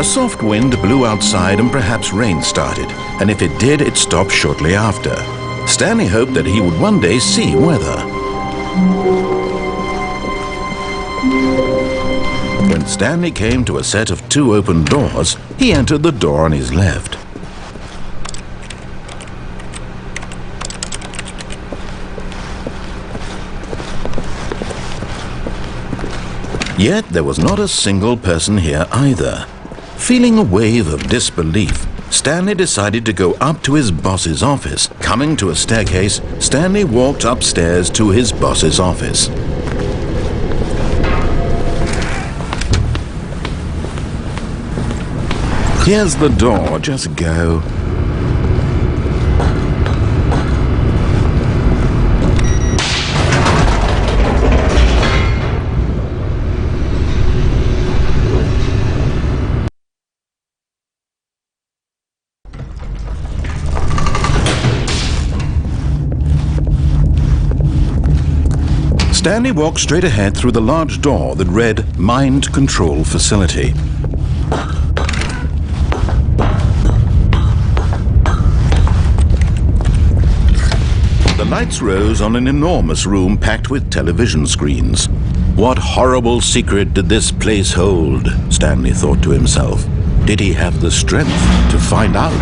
A soft wind blew outside and perhaps rain started, and if it did, it stopped shortly after. Stanley hoped that he would one day see weather. When Stanley came to a set of 2 open doors, he entered the door on his left. Yet there was not a single person here either. Feeling a wave of disbelief, Stanley decided to go up to his boss's office. Coming to a staircase, Stanley walked upstairs to his boss's office. Here's the door, just go. Stanley walked straight ahead through the large door that read Mind Control Facility. The lights rose on an enormous room packed with television screens. What horrible secret did this place hold? Stanley thought to himself. Did he have the strength to find out?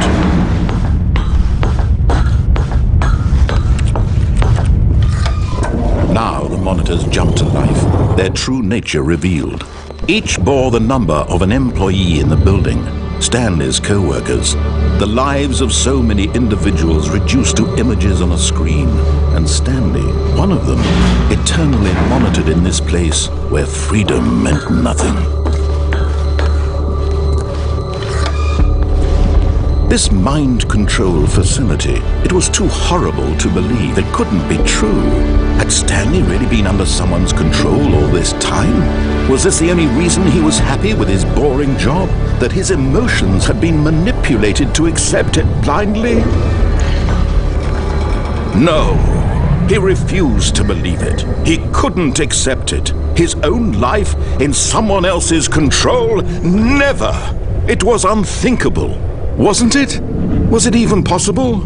Now the monitors jumped to life, their true nature revealed. Each bore the number of an employee in the building, Stanley's co-workers. The lives of so many individuals reduced to images on a screen, and Stanley, one of them, eternally monitored in this place where freedom meant nothing. This mind control facility, it was too horrible to believe. It couldn't be true. Had Stanley really been under someone's control all this time? Was this the only reason he was happy with his boring job? That his emotions had been manipulated to accept it blindly? No, he refused to believe it. He couldn't accept it. His own life in someone else's control? Never! It was unthinkable. Wasn't it? Was it even possible?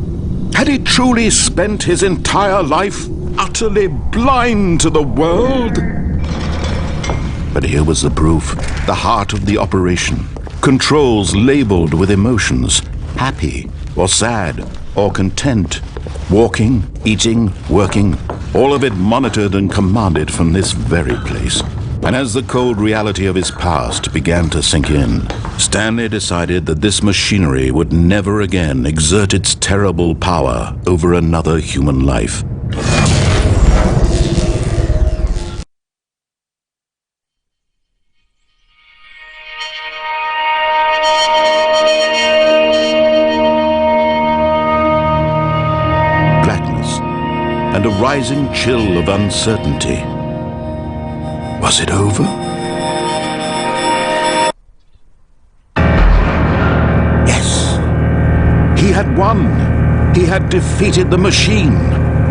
Had he truly spent his entire life utterly blind to the world? But here was the proof, the heart of the operation. Controls labeled with emotions, happy or sad or content. Walking, eating, working, all of it monitored and commanded from this very place. And as the cold reality of his past began to sink in, Stanley decided that this machinery would never again exert its terrible power over another human life. Blackness and a rising chill of uncertainty. Was it over? Yes. He had won. He had defeated the machine,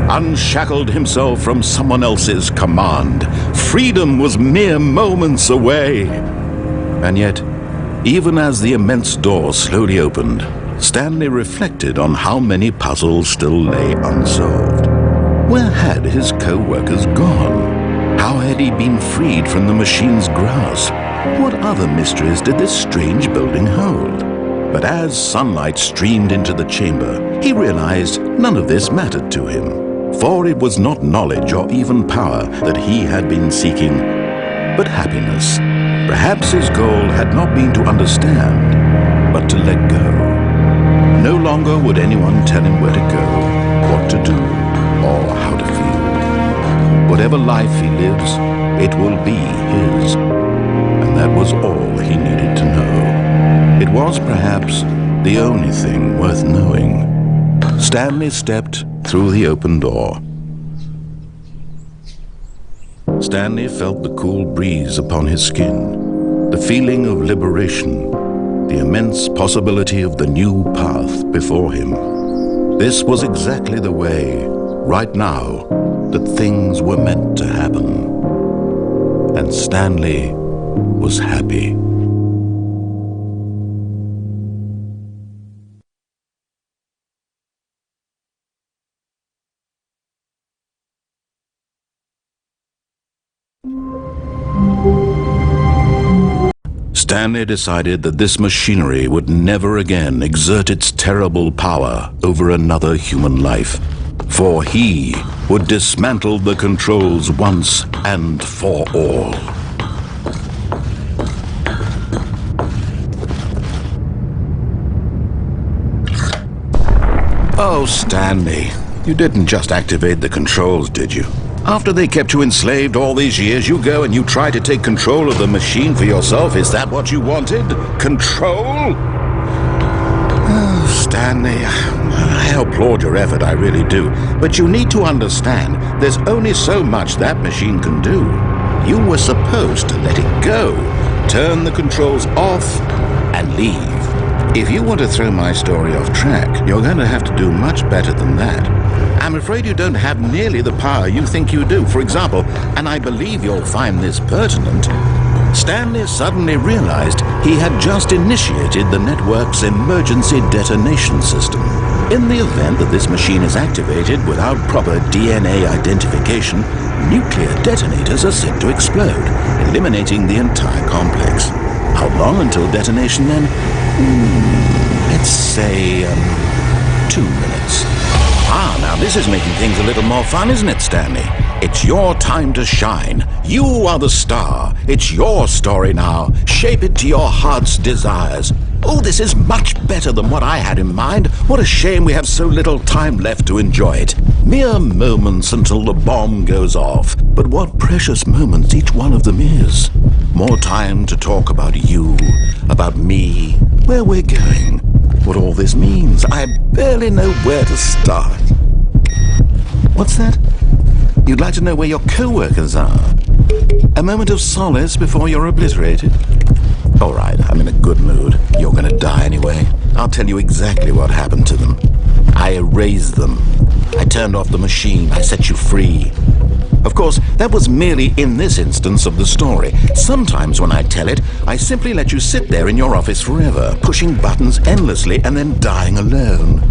unshackled himself from someone else's command. Freedom was mere moments away. And yet, even as the immense door slowly opened, Stanley reflected on how many puzzles still lay unsolved. Where had his co-workers gone? How had he been freed from the machine's grasp? What other mysteries did this strange building hold? But as sunlight streamed into the chamber, he realized none of this mattered to him. For it was not knowledge or even power that he had been seeking, but happiness. Perhaps his goal had not been to understand, but to let go. No longer would anyone tell him where to go, what to do, or how to feel. Whatever life he lives, it will be his. And that was all he needed to know. It was perhaps the only thing worth knowing. Stanley stepped through the open door. Stanley felt the cool breeze upon his skin, the feeling of liberation, the immense possibility of the new path before him. This was exactly the way, right now, that things were meant to happen. And Stanley was happy. Stanley decided that this machinery would never again exert its terrible power over another human life, for he would dismantle the controls once and for all. Oh, Stanley, you didn't just activate the controls, did you? After they kept you enslaved all these years, you go and you try to take control of the machine for yourself. Is that what you wanted? Control? Oh, Stanley, I applaud your effort, I really do. But you need to understand, there's only so much that machine can do. You were supposed to let it go, turn the controls off, and leave. If you want to throw my story off track, you're going to have to do much better than that. I'm afraid you don't have nearly the power you think you do. For example, and I believe you'll find this pertinent, Stanley suddenly realized he had just initiated the network's emergency detonation system. In the event that this machine is activated without proper DNA identification, nuclear detonators are set to explode, eliminating the entire complex. How long until detonation then? Let's say, 2 minutes. Ah, now this is making things a little more fun, isn't it, Stanley? It's your time to shine. You are the star. It's your story now. Shape it to your heart's desires. Oh, this is much better than what I had in mind. What a shame we have so little time left to enjoy it. Mere moments until the bomb goes off. But what precious moments each one of them is. More time to talk about you, about me, where we're going, what all this means. I barely know where to start. What's that? You'd like to know where your co-workers are? A moment of solace before you're obliterated? All right, I'm in a good mood. You're gonna die anyway. I'll tell you exactly what happened to them. I erased them. I turned off the machine. I set you free. Of course, that was merely in this instance of the story. Sometimes when I tell it, I simply let you sit there in your office forever, pushing buttons endlessly and then dying alone.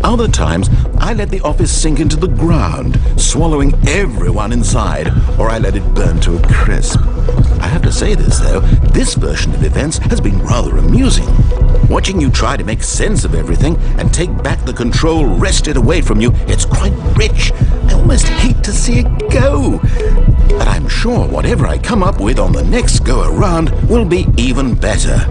Other times, I let the office sink into the ground, swallowing everyone inside, or I let it burn to a crisp. I have to say this, though, this version of events has been rather amusing. Watching you try to make sense of everything and take back the control wrested away from you, it's quite rich. I almost hate to see it go. But I'm sure whatever I come up with on the next go-around will be even better.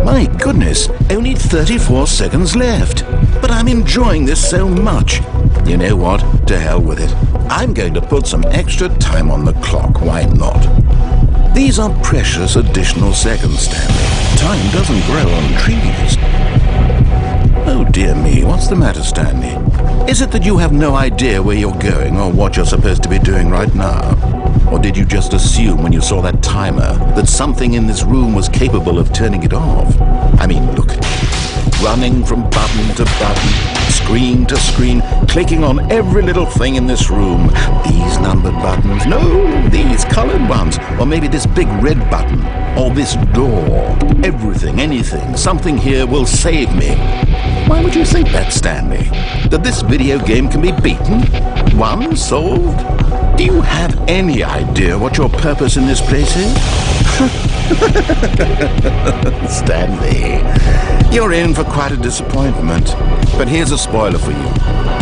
My goodness, only 34 seconds left. But I'm enjoying this so much. You know what? To hell with it. I'm going to put some extra time on the clock. Why not? These are precious additional seconds, Stanley. Time doesn't grow on trees. Oh dear me, what's the matter, Stanley? Is it that you have no idea where you're going or what you're supposed to be doing right now? Or did you just assume when you saw that timer that something in this room was capable of turning it off? I mean, look at you. Running from button to button, screen to screen, clicking on every little thing in this room. These numbered buttons, no, these colored ones, or maybe this big red button, or this door. Everything, anything, something here will save me. Why would you think that, Stanley? That this video game can be beaten? Won? Solved? Do you have any idea what your purpose in this place is? Stanley, you're in for quite a disappointment. But here's a spoiler for you.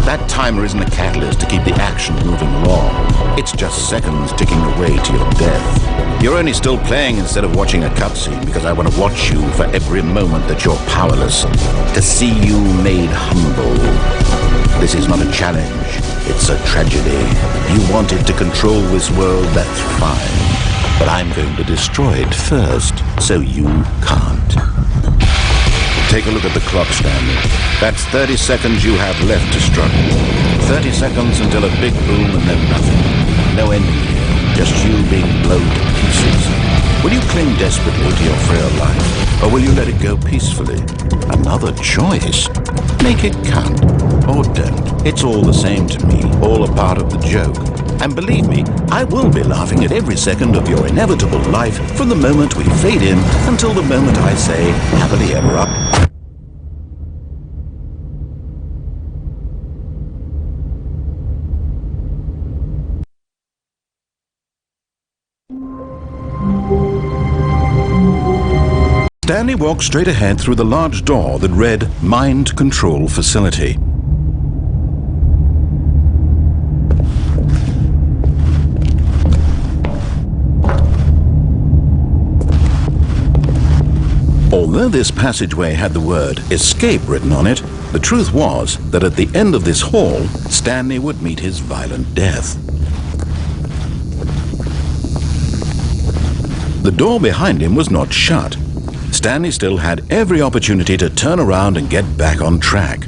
That timer isn't a catalyst to keep the action moving along. It's just seconds ticking away to your death. You're only still playing instead of watching a cutscene because I want to watch you for every moment that you're powerless. To see you made humble. This is not a challenge. It's a tragedy. You wanted to control this world, that's fine. But I'm going to destroy it first, so you can't. Take a look at the clock, Stanley. That's 30 seconds you have left to struggle. 30 seconds until a big boom and then nothing. No ending here, just you being blown to pieces. Will you cling desperately to your frail life, or will you let it go peacefully? Another choice. Make it count, or don't. It's all the same to me, all a part of the joke. And believe me, I will be laughing at every second of your inevitable life from the moment we fade in until the moment I say, happily ever after. Stanley walked straight ahead through the large door that read Mind Control Facility. Although this passageway had the word escape written on it, the truth was that at the end of this hall, Stanley would meet his violent death. The door behind him was not shut. Stanley still had every opportunity to turn around and get back on track.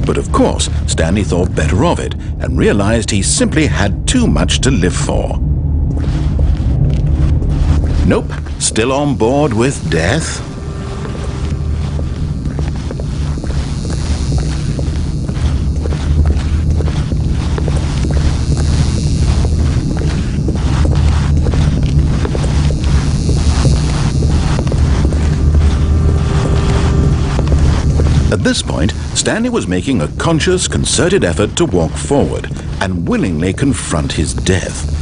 But of course, Stanley thought better of it and realized he simply had too much to live for. Nope, still on board with death. At this point, Stanley was making a conscious, concerted effort to walk forward and willingly confront his death.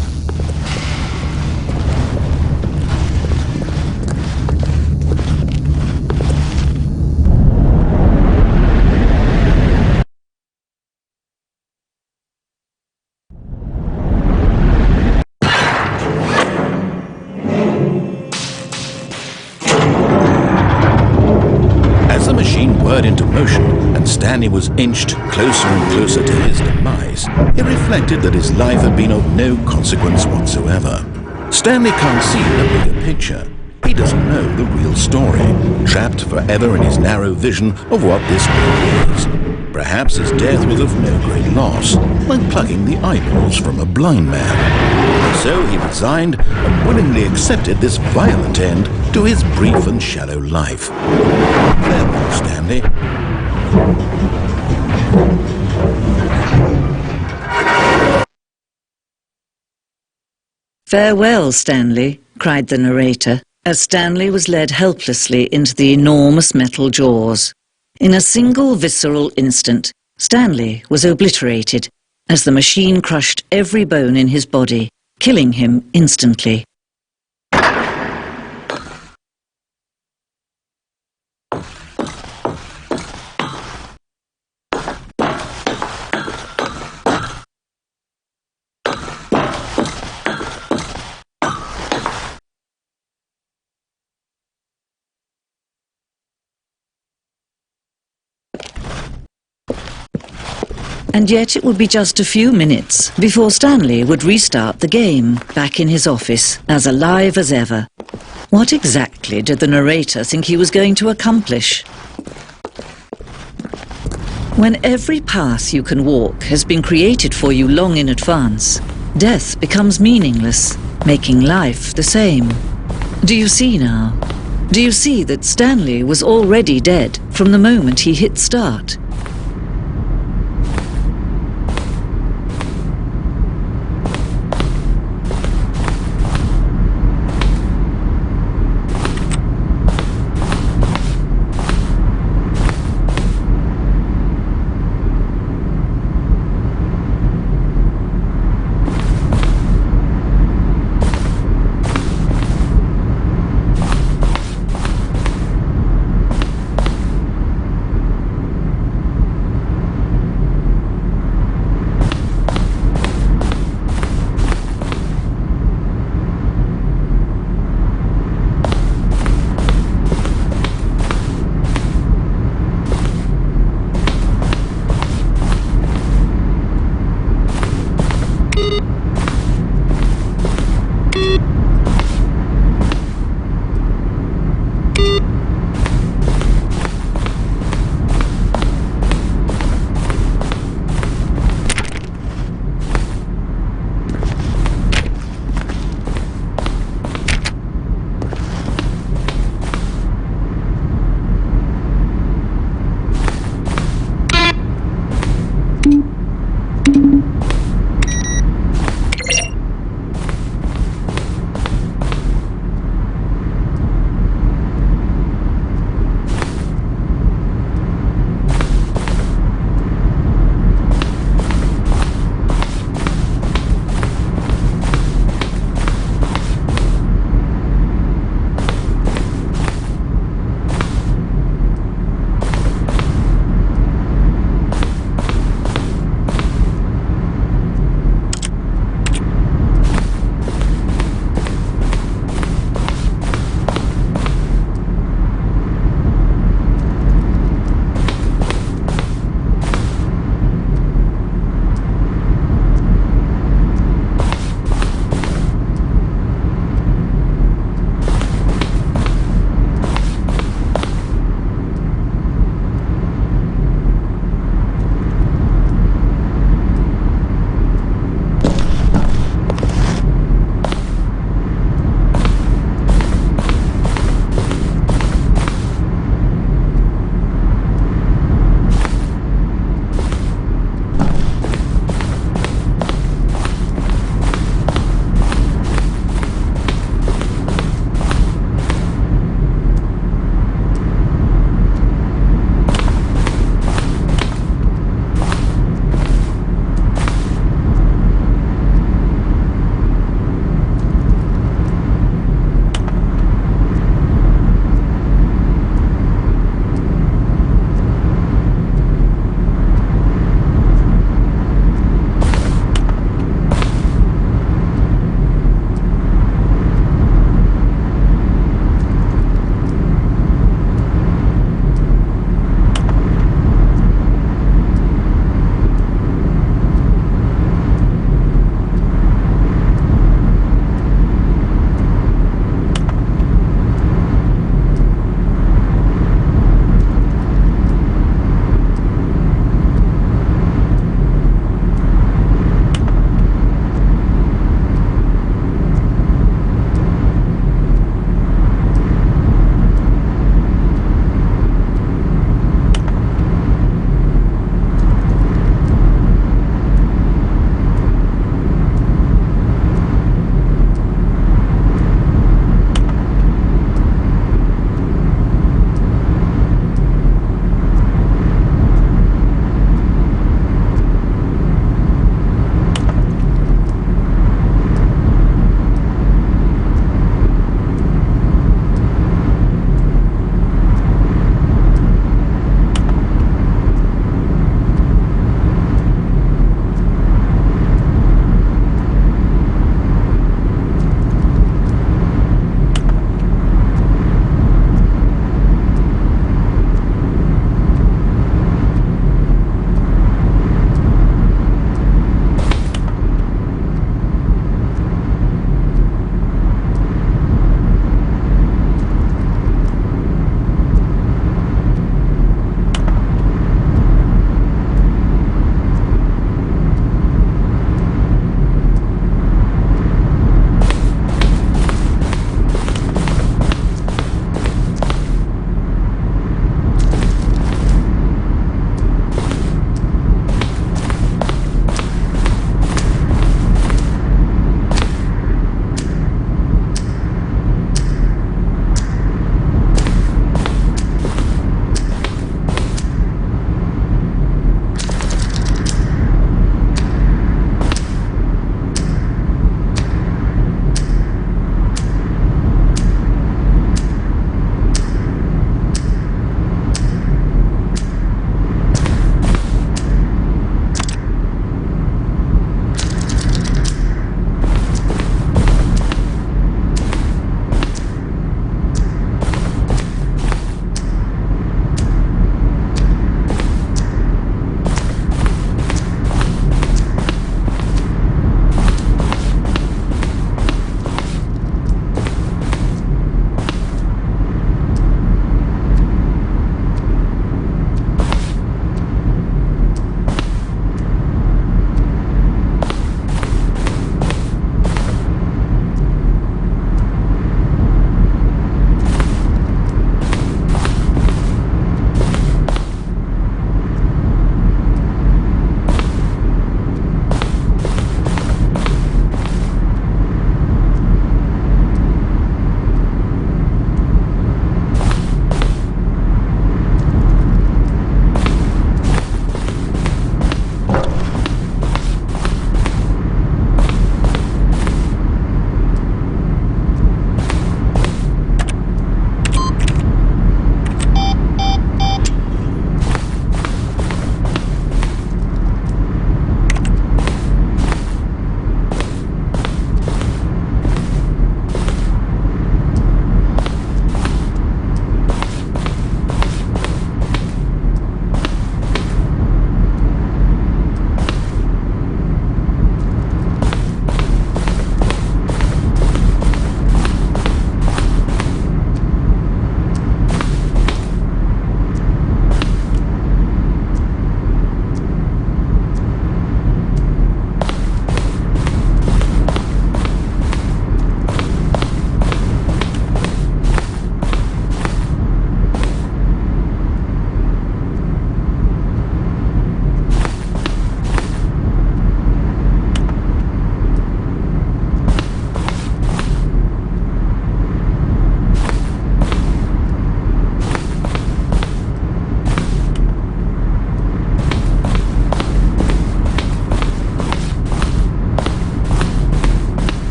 Into motion, and Stanley was inched closer and closer to his demise, he reflected that his life had been of no consequence whatsoever. Stanley can't see the bigger picture. He doesn't know the real story, trapped forever in his narrow vision of what this world is. Perhaps his death was of no great loss, like plucking the eyeballs from a blind man. So he resigned and willingly accepted this violent end to his brief and shallow life. Farewell, Stanley. "Farewell, Stanley," cried the narrator, as Stanley was led helplessly into the enormous metal jaws. In a single visceral instant, Stanley was obliterated as the machine crushed every bone in his body, killing him instantly. And yet it would be just a few minutes before Stanley would restart the game, back in his office, as alive as ever. What exactly did the narrator think he was going to accomplish? When every path you can walk has been created for you long in advance, death becomes meaningless, making life the same. Do you see now? Do you see that Stanley was already dead from the moment he hit start?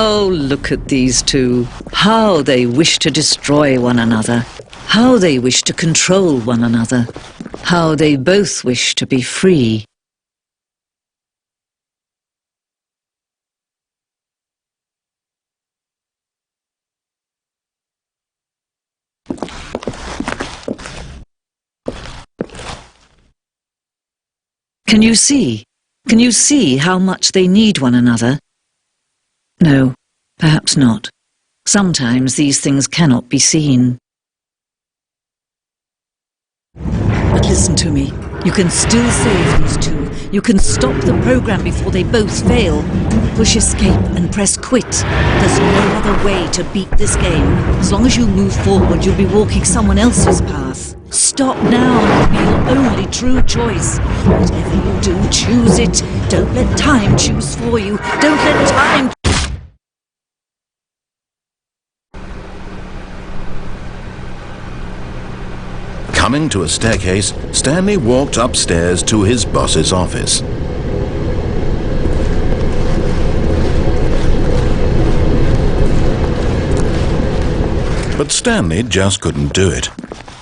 Oh, look at these two. How they wish to destroy one another. How they wish to control one another. How they both wish to be free. Can you see? Can you see how much they need one another? No, perhaps not. Sometimes these things cannot be seen. But listen to me. You can still save these two. You can stop the program before they both fail. Push escape and press quit. There's no other way to beat this game. As long as you move forward, you'll be walking someone else's path. Stop now and it'll be your only true choice. Whatever you do, choose it. Don't let time choose for you. Don't let time... Coming to a staircase, Stanley walked upstairs to his boss's office. But Stanley just couldn't do it.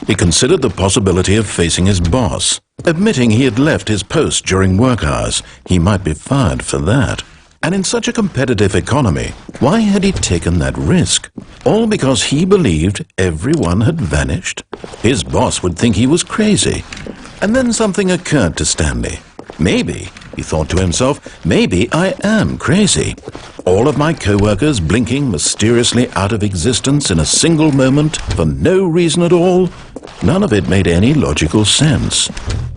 He considered the possibility of facing his boss. Admitting he had left his post during work hours, he might be fired for that. And in such a competitive economy, why had he taken that risk? All because he believed everyone had vanished? His boss would think he was crazy. And then something occurred to Stanley. Maybe, he thought to himself, maybe I am crazy. All of my co-workers blinking mysteriously out of existence in a single moment for no reason at all? None of it made any logical sense.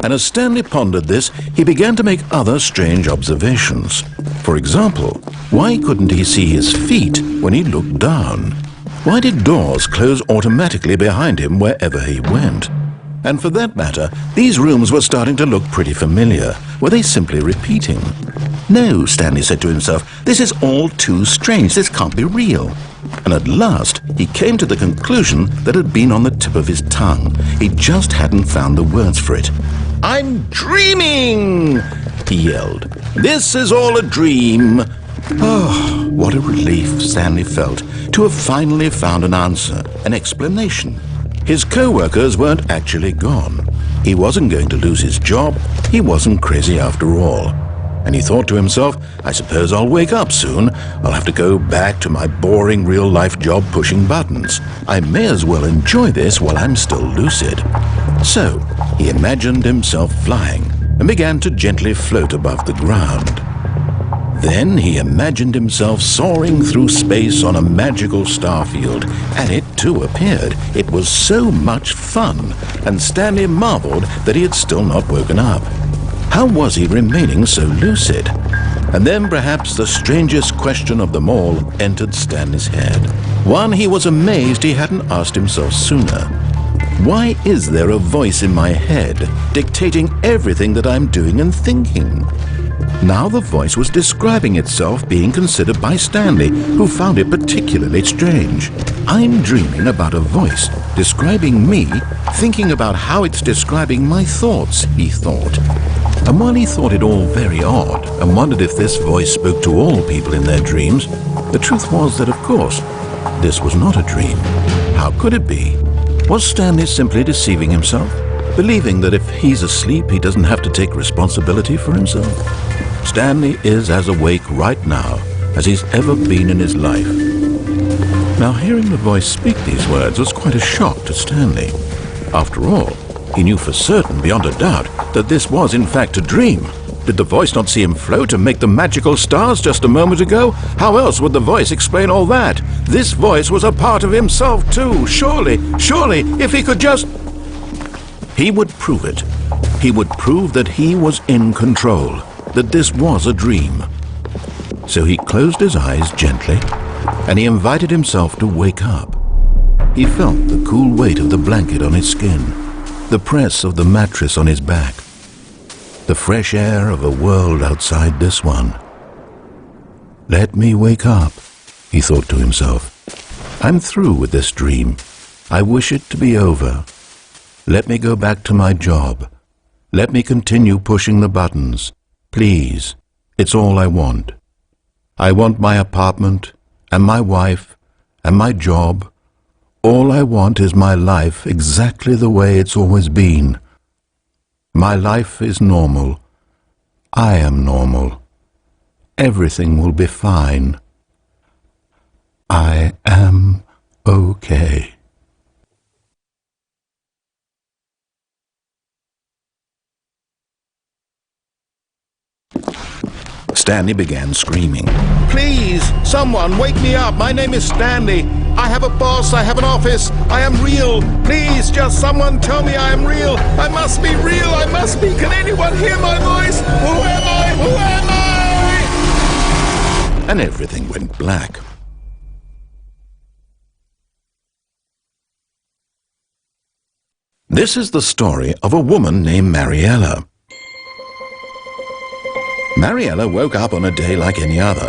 And as Stanley pondered this, he began to make other strange observations. For example, why couldn't he see his feet when he looked down? Why did doors close automatically behind him wherever he went? And for that matter, these rooms were starting to look pretty familiar. Were they simply repeating? No, Stanley said to himself, this is all too strange. This can't be real. And at last, he came to the conclusion that had been on the tip of his tongue. He just hadn't found the words for it. I'm dreaming! He yelled. This is all a dream. Oh, what a relief Stanley felt to have finally found an answer, an explanation. His co-workers weren't actually gone. He wasn't going to lose his job. He wasn't crazy after all. And he thought to himself, I suppose I'll wake up soon. I'll have to go back to my boring real-life job pushing buttons. I may as well enjoy this while I'm still lucid. So, he imagined himself flying and began to gently float above the ground. Then he imagined himself soaring through space on a magical starfield, and it too appeared. It was so much fun, and Stanley marveled that he had still not woken up. How was he remaining so lucid? And then perhaps the strangest question of them all entered Stanley's head. One he was amazed he hadn't asked himself sooner. Why is there a voice in my head dictating everything that I'm doing and thinking? Now the voice was describing itself being considered by Stanley, who found it particularly strange. I'm dreaming about a voice describing me, thinking about how it's describing my thoughts, he thought. And while he thought it all very odd and wondered if this voice spoke to all people in their dreams, the truth was that, of course, this was not a dream. How could it be? Was Stanley simply deceiving himself, believing that if he's asleep he doesn't have to take responsibility for himself? Stanley is as awake right now as he's ever been in his life. Now, hearing the voice speak these words was quite a shock to Stanley. After all, he knew for certain, beyond a doubt, that this was in fact a dream. Did the voice not see him float and make the magical stars just a moment ago? How else would the voice explain all that? This voice was a part of himself too. Surely, if he could just... He would prove it. He would prove that he was in control, that this was a dream. So he closed his eyes gently, and he invited himself to wake up. He felt the cool weight of the blanket on his skin, the press of the mattress on his back, the fresh air of a world outside this one. Let me wake up, he thought to himself. I'm through with this dream. I wish it to be over. Let me go back to my job. Let me continue pushing the buttons. Please, it's all I want. I want my apartment, and my wife, and my job. All I want is my life exactly the way it's always been. My life is normal. I am normal. Everything will be fine. I am okay. Stanley began screaming. Please, someone, wake me up. My name is Stanley. I have a boss. I have an office. I am real. Please, just someone tell me I am real. I must be real. I must be. Can anyone hear my voice? Who am I? Who am I? And everything went black. This is the story of a woman named Mariella. Mariella woke up on a day like any other.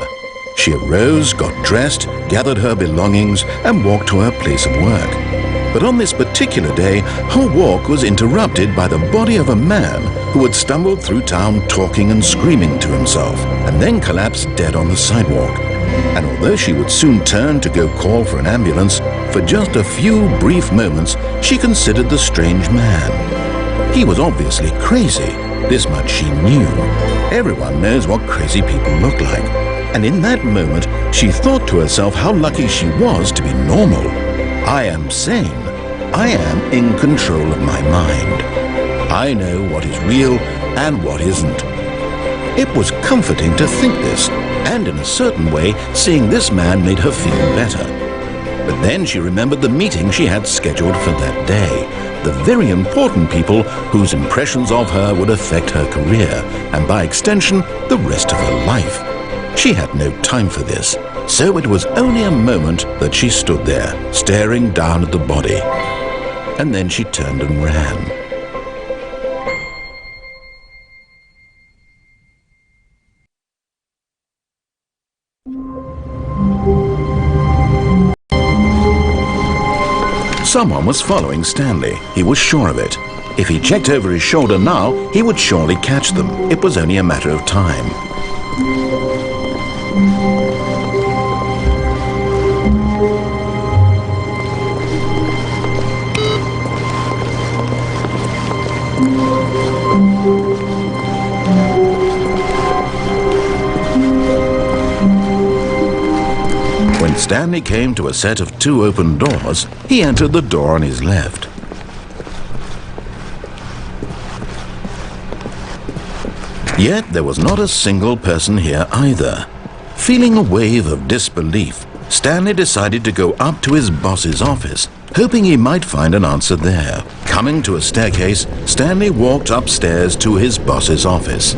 She arose, got dressed, gathered her belongings, and walked to her place of work. But on this particular day, her walk was interrupted by the body of a man who had stumbled through town talking and screaming to himself, and then collapsed dead on the sidewalk. And although she would soon turn to go call for an ambulance, for just a few brief moments she considered the strange man. He was obviously crazy. This much she knew. Everyone knows what crazy people look like. And in that moment, she thought to herself how lucky she was to be normal. I am sane. I am in control of my mind. I know what is real and what isn't. It was comforting to think this, and in a certain way, seeing this man made her feel better. But then she remembered the meeting she had scheduled for that day. The very important people whose impressions of her would affect her career, and by extension, the rest of her life. She had no time for this, so it was only a moment that she stood there, staring down at the body. And then she turned and ran. Someone was following Stanley. He was sure of it. If he checked over his shoulder now, he would surely catch them. It was only a matter of time. When Stanley came to a set of 2 open doors, he entered the door on his left. Yet there was not a single person here either. Feeling a wave of disbelief, Stanley decided to go up to his boss's office, hoping he might find an answer there. Coming to a staircase, Stanley walked upstairs to his boss's office.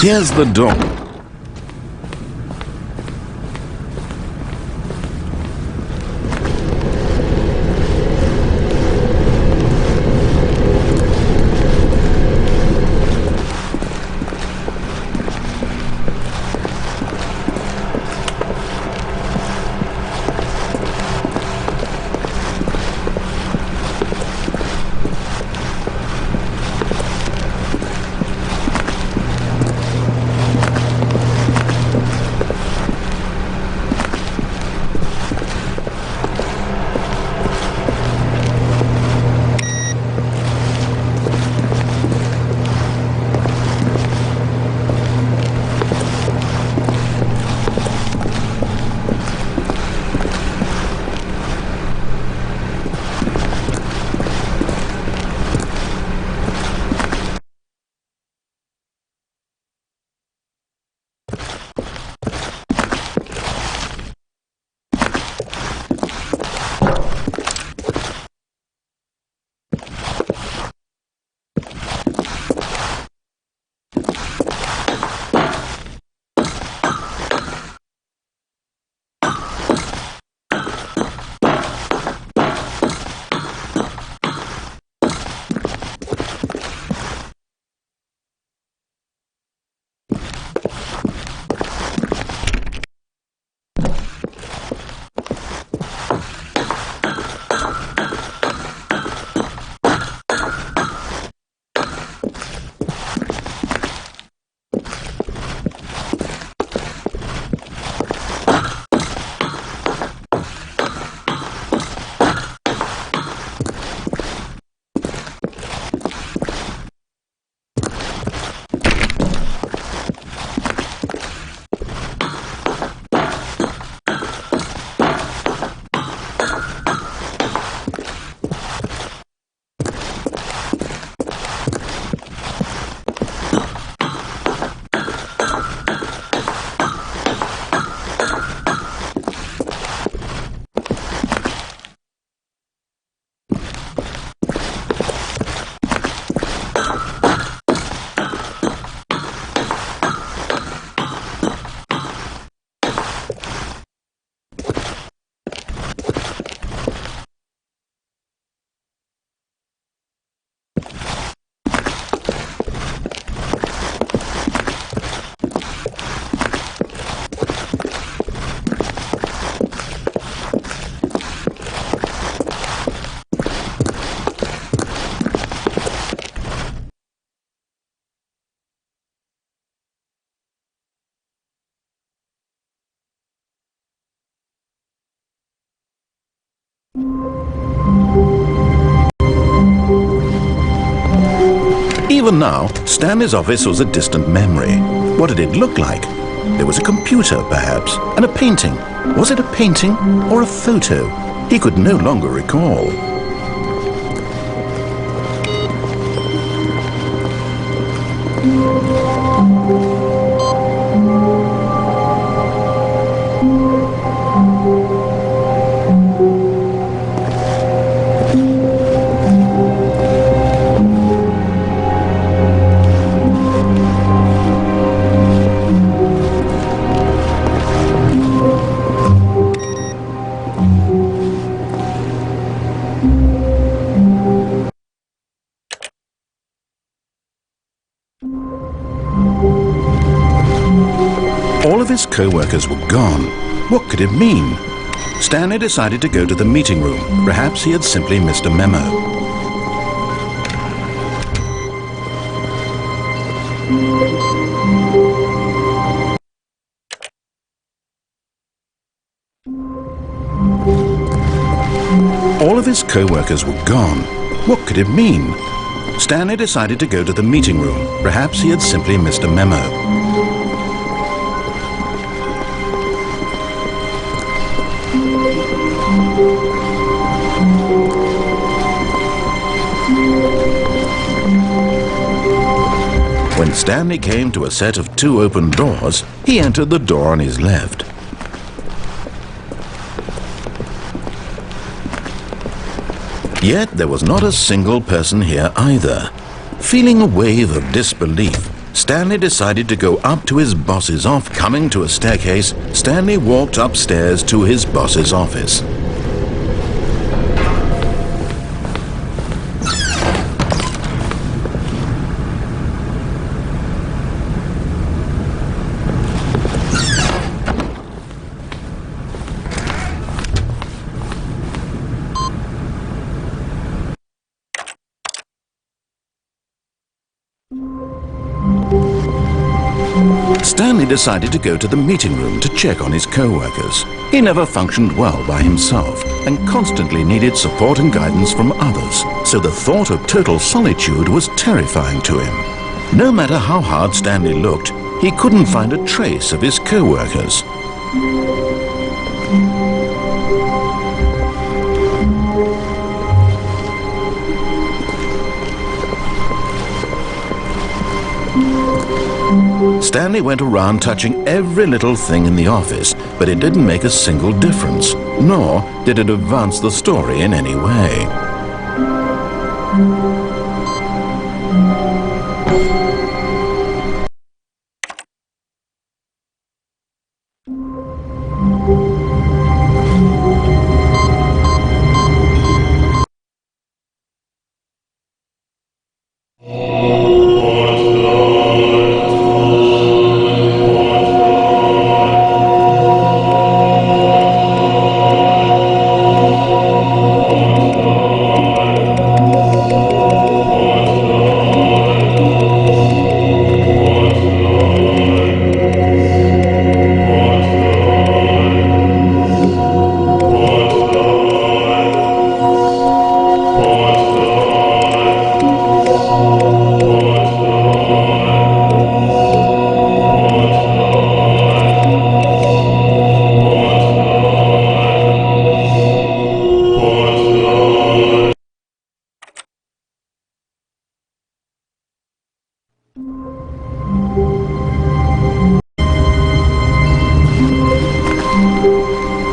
Here's the door. now, Stanley's office was a distant memory. What did it look like? There was a computer, perhaps, and a painting. Was it a painting or a photo? He could no longer recall. All of his co-workers were gone. What could it mean? Stanley decided to go to the meeting room. Perhaps he had simply missed a memo. All of his co-workers were gone. What could it mean? Stanley decided to go to the meeting room. Perhaps he had simply missed a memo. When Stanley came to a set of 2 open doors, he entered the door on his left. Yet there was not a single person here either. Feeling a wave of disbelief, Stanley decided to go up to his boss's office. Coming to a staircase, Stanley walked upstairs to his boss's office. Stanley decided to go to the meeting room to check on his co-workers. He never functioned well by himself and constantly needed support and guidance from others, so the thought of total solitude was terrifying to him. No matter how hard Stanley looked, he couldn't find a trace of his co-workers. Stanley went around touching every little thing in the office, but it didn't make a single difference, nor did it advance the story in any way.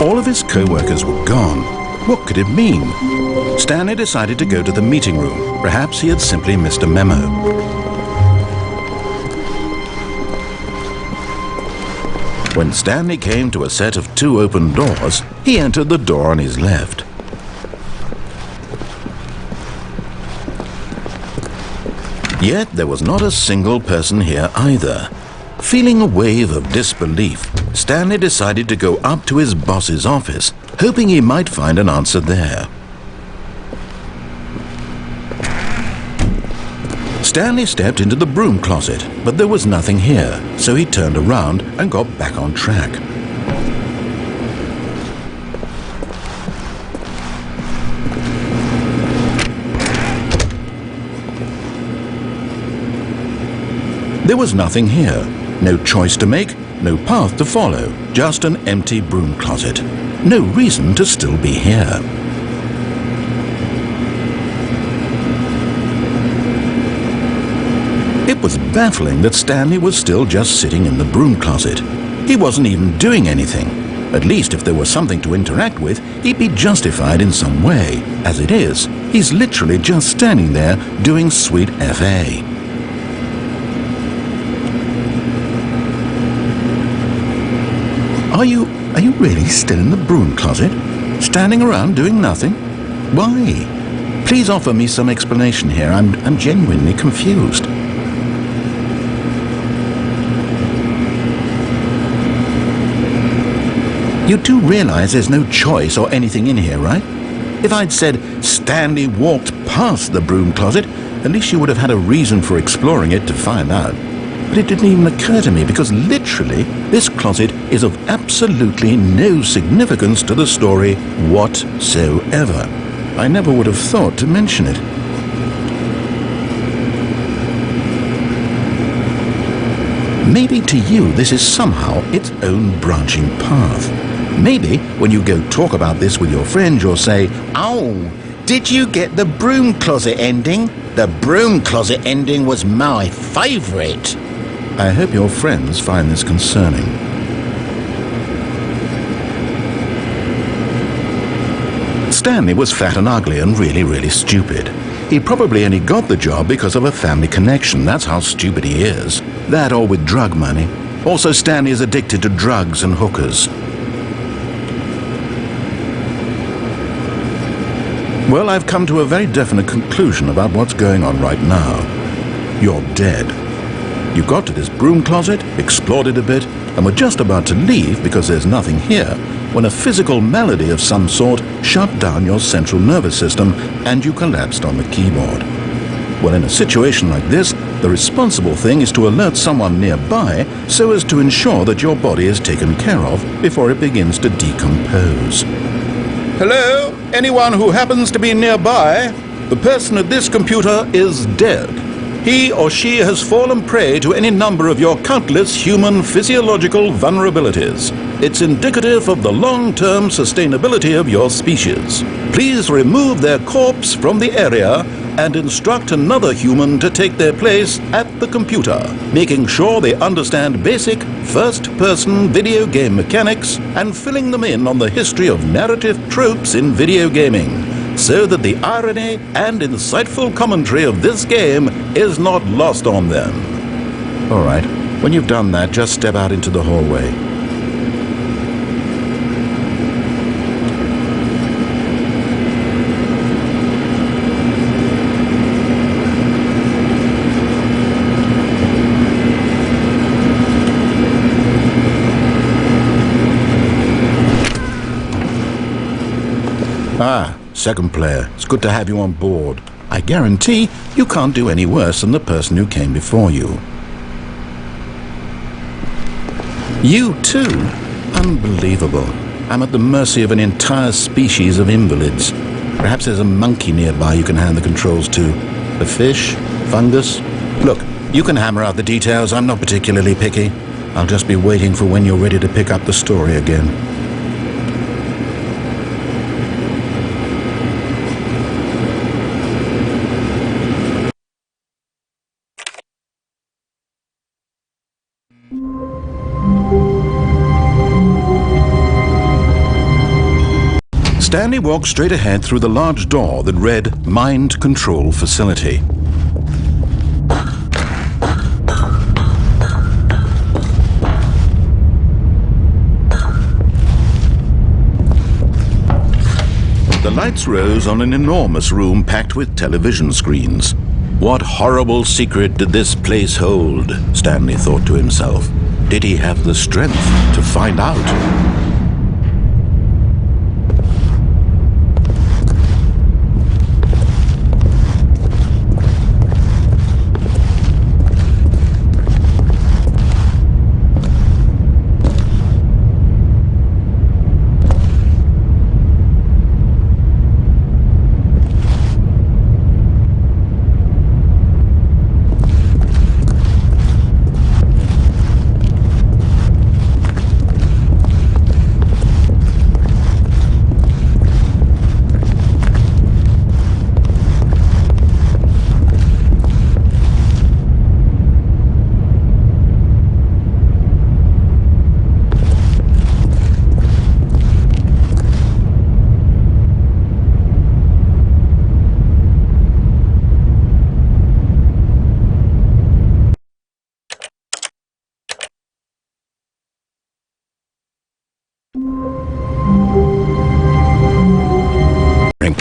All of his co-workers were gone. What could it mean? Stanley decided to go to the meeting room. Perhaps he had simply missed a memo. When Stanley came to a set of 2 open doors, he entered the door on his left. Yet there was not a single person here either. Feeling a wave of disbelief, Stanley decided to go up to his boss's office, hoping he might find an answer there. Stanley stepped into the broom closet, but there was nothing here, so he turned around and got back on track. There was nothing here. No choice to make, no path to follow. Just an empty broom closet. No reason to still be here. It was baffling that Stanley was still just sitting in the broom closet. He wasn't even doing anything. At least if there was something to interact with, he'd be justified in some way. As it is, he's literally just standing there doing sweet FA. Are you really still in the broom closet? Standing around doing nothing? Why? Please offer me some explanation here. I'm genuinely confused. You do realize there's no choice or anything in here, right? If I'd said Stanley walked past the broom closet, at least you would have had a reason for exploring it to find out. But it didn't even occur to me because literally this closet is of absolutely no significance to the story whatsoever. I never would have thought to mention it. Maybe to you this is somehow its own branching path. Maybe when you go talk about this with your friends you'll say, "Oh, did you get the broom closet ending? The broom closet ending was my favourite." I hope your friends find this concerning. Stanley was fat and ugly and really stupid. He probably only got the job because of a family connection. That's how stupid he is. That or with drug money. Also, Stanley is addicted to drugs and hookers. Well, I've come to a very definite conclusion about what's going on right now. You're dead. You got to this broom closet, explored it a bit, and were just about to leave because there's nothing here, when a physical malady of some sort shut down your central nervous system and you collapsed on the keyboard. Well, in a situation like this, the responsible thing is to alert someone nearby so as to ensure that your body is taken care of before it begins to decompose. Hello? Anyone who happens to be nearby? The person at this computer is dead. He or she has fallen prey to any number of your countless human physiological vulnerabilities. It's indicative of the long-term sustainability of your species. Please remove their corpse from the area and instruct another human to take their place at the computer, making sure they understand basic first-person video game mechanics and filling them in on the history of narrative tropes in video gaming, so that the irony and insightful commentary of this game is not lost on them. All right, when you've done that, just step out into the hallway. Ah, second player, it's good to have you on board. I guarantee you can't do any worse than the person who came before you. You too? Unbelievable. I'm at the mercy of an entire species of invalids. Perhaps there's a monkey nearby you can hand the controls to. A fish? Fungus? Look, you can hammer out the details. I'm not particularly picky. I'll just be waiting for when you're ready to pick up the story again. Stanley walked straight ahead through the large door that read Mind Control Facility. The lights rose on an enormous room packed with television screens. What horrible secret did this place hold? Stanley thought to himself. Did he have the strength to find out?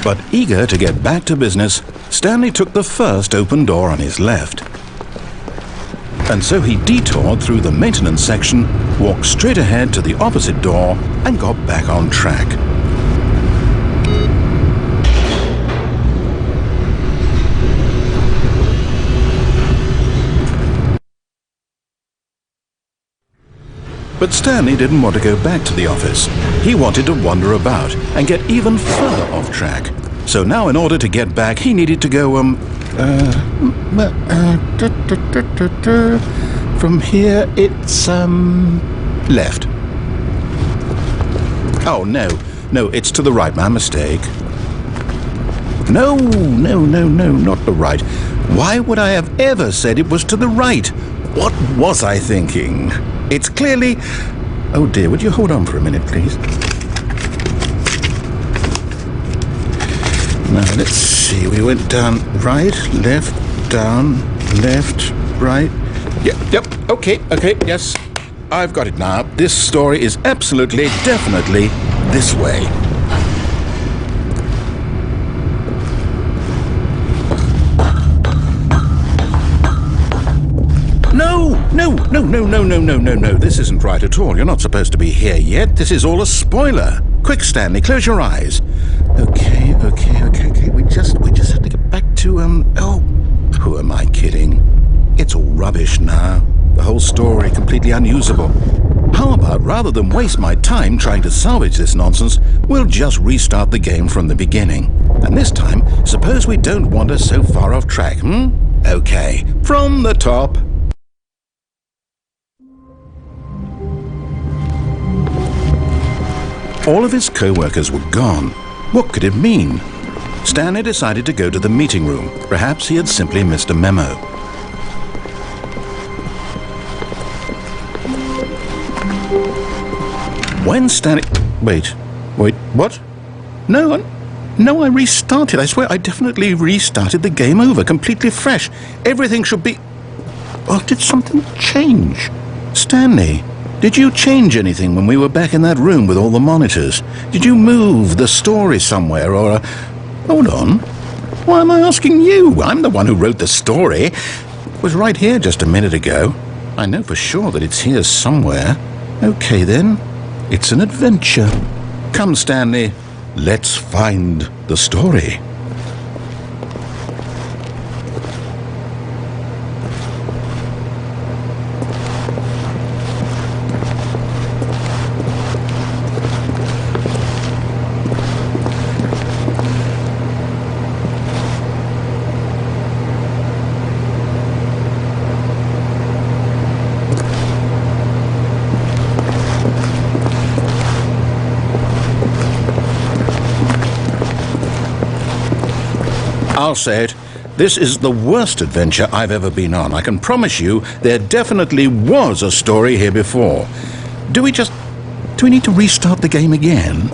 But eager to get back to business, Stanley took the first open door on his left. And so he detoured through the maintenance section, walked straight ahead to the opposite door, and got back on track. But Stanley didn't want to go back to the office. He wanted to wander about and get even further off track. So now in order to get back, he needed to go, from here it's, left. Oh, no, it's to the right, my mistake. No, not the right. Why would I have ever said it was to the right? What was I thinking? It's clearly... Oh dear, would you hold on for a minute, please? Now, let's see. We went down right, left, down, left, right. Yep, okay, yes. I've got it now. This story is absolutely, definitely this way. No. This isn't right at all. You're not supposed to be here yet. This is all a spoiler. Quick, Stanley, close your eyes. Okay. We just have to get back to, oh, who am I kidding? It's all rubbish now. The whole story completely unusable. How about, rather than waste my time trying to salvage this nonsense, we'll just restart the game from the beginning. And this time, suppose we don't wander so far off track, Okay, from the top. All of his co-workers were gone. What could it mean? Stanley decided to go to the meeting room. Perhaps he had simply missed a memo. When Stanley... Wait, what? No, I restarted. I swear I definitely restarted the game over, completely fresh. Everything should be... Oh, did something change? Stanley, did you change anything when we were back in that room with all the monitors? Did you move the story somewhere, or... Hold on. Why am I asking you? I'm the one who wrote the story. It was right here just a minute ago. I know for sure that it's here somewhere. Okay, then. It's an adventure. Come, Stanley. Let's find the story. I'll say it, this is the worst adventure I've ever been on. I can promise you there definitely was a story here before. Do we need to restart the game again?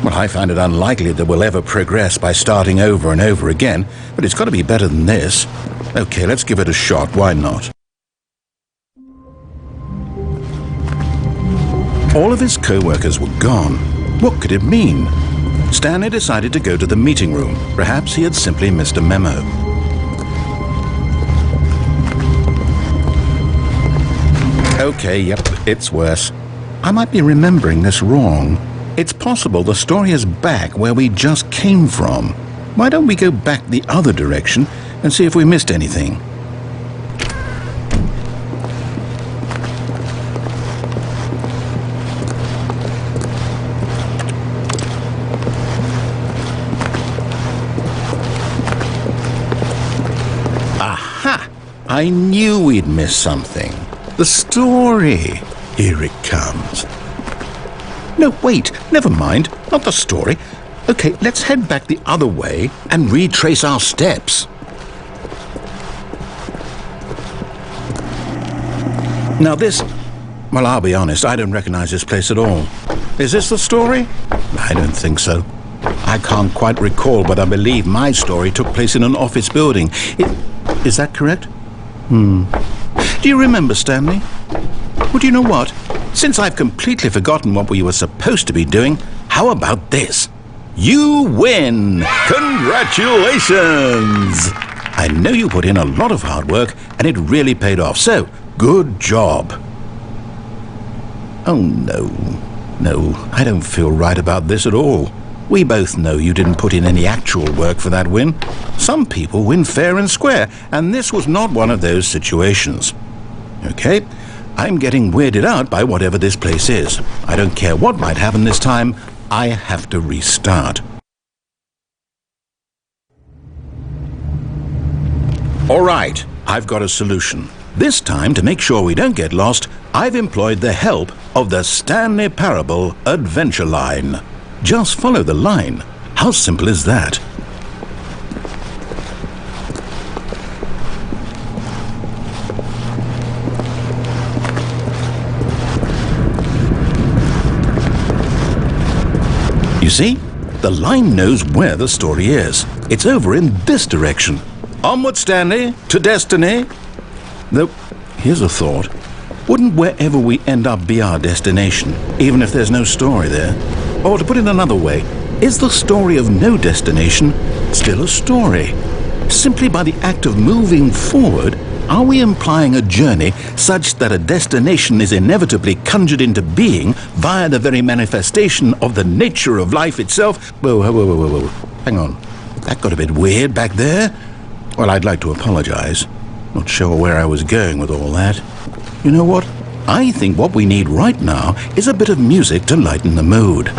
Well, I find it unlikely that we'll ever progress by starting over and over again, but it's got to be better than this. Okay, let's give it a shot, why not? All of his co-workers were gone. What could it mean? Stanley decided to go to the meeting room. Perhaps he had simply missed a memo. Okay, yep, it's worse. I might be remembering this wrong. It's possible the story is back where we just came from. Why don't we go back the other direction and see if we missed anything? I knew we'd miss something. The story. Here it comes. No, wait, never mind. Not the story. Okay, let's head back the other way and retrace our steps. Now this... Well, I'll be honest, I don't recognize this place at all. Is this the story? I don't think so. I can't quite recall, but I believe my story took place in an office building. Is that correct? Do you remember, Stanley? Well, do you know what? Since I've completely forgotten what we were supposed to be doing, how about this? You win! Congratulations! I know you put in a lot of hard work and it really paid off, so good job. Oh no, I don't feel right about this at all. We both know you didn't put in any actual work for that win. Some people win fair and square, and this was not one of those situations. Okay, I'm getting weirded out by whatever this place is. I don't care what might happen this time, I have to restart. All right, I've got a solution. This time, to make sure we don't get lost, I've employed the help of the Stanley Parable adventure line. Just follow the line. How simple is that? You see? The line knows where the story is. It's over in this direction. Onward, Stanley, to destiny. Though, here's a thought. Wouldn't wherever we end up be our destination, even if there's no story there? Or to put it another way, is the story of no destination still a story? Simply by the act of moving forward, are we implying a journey such that a destination is inevitably conjured into being via the very manifestation of the nature of life itself? Whoa. Hang on. That got a bit weird back there. Well, I'd like to apologize. Not sure where I was going with all that. You know what? I think what we need right now is a bit of music to lighten the mood.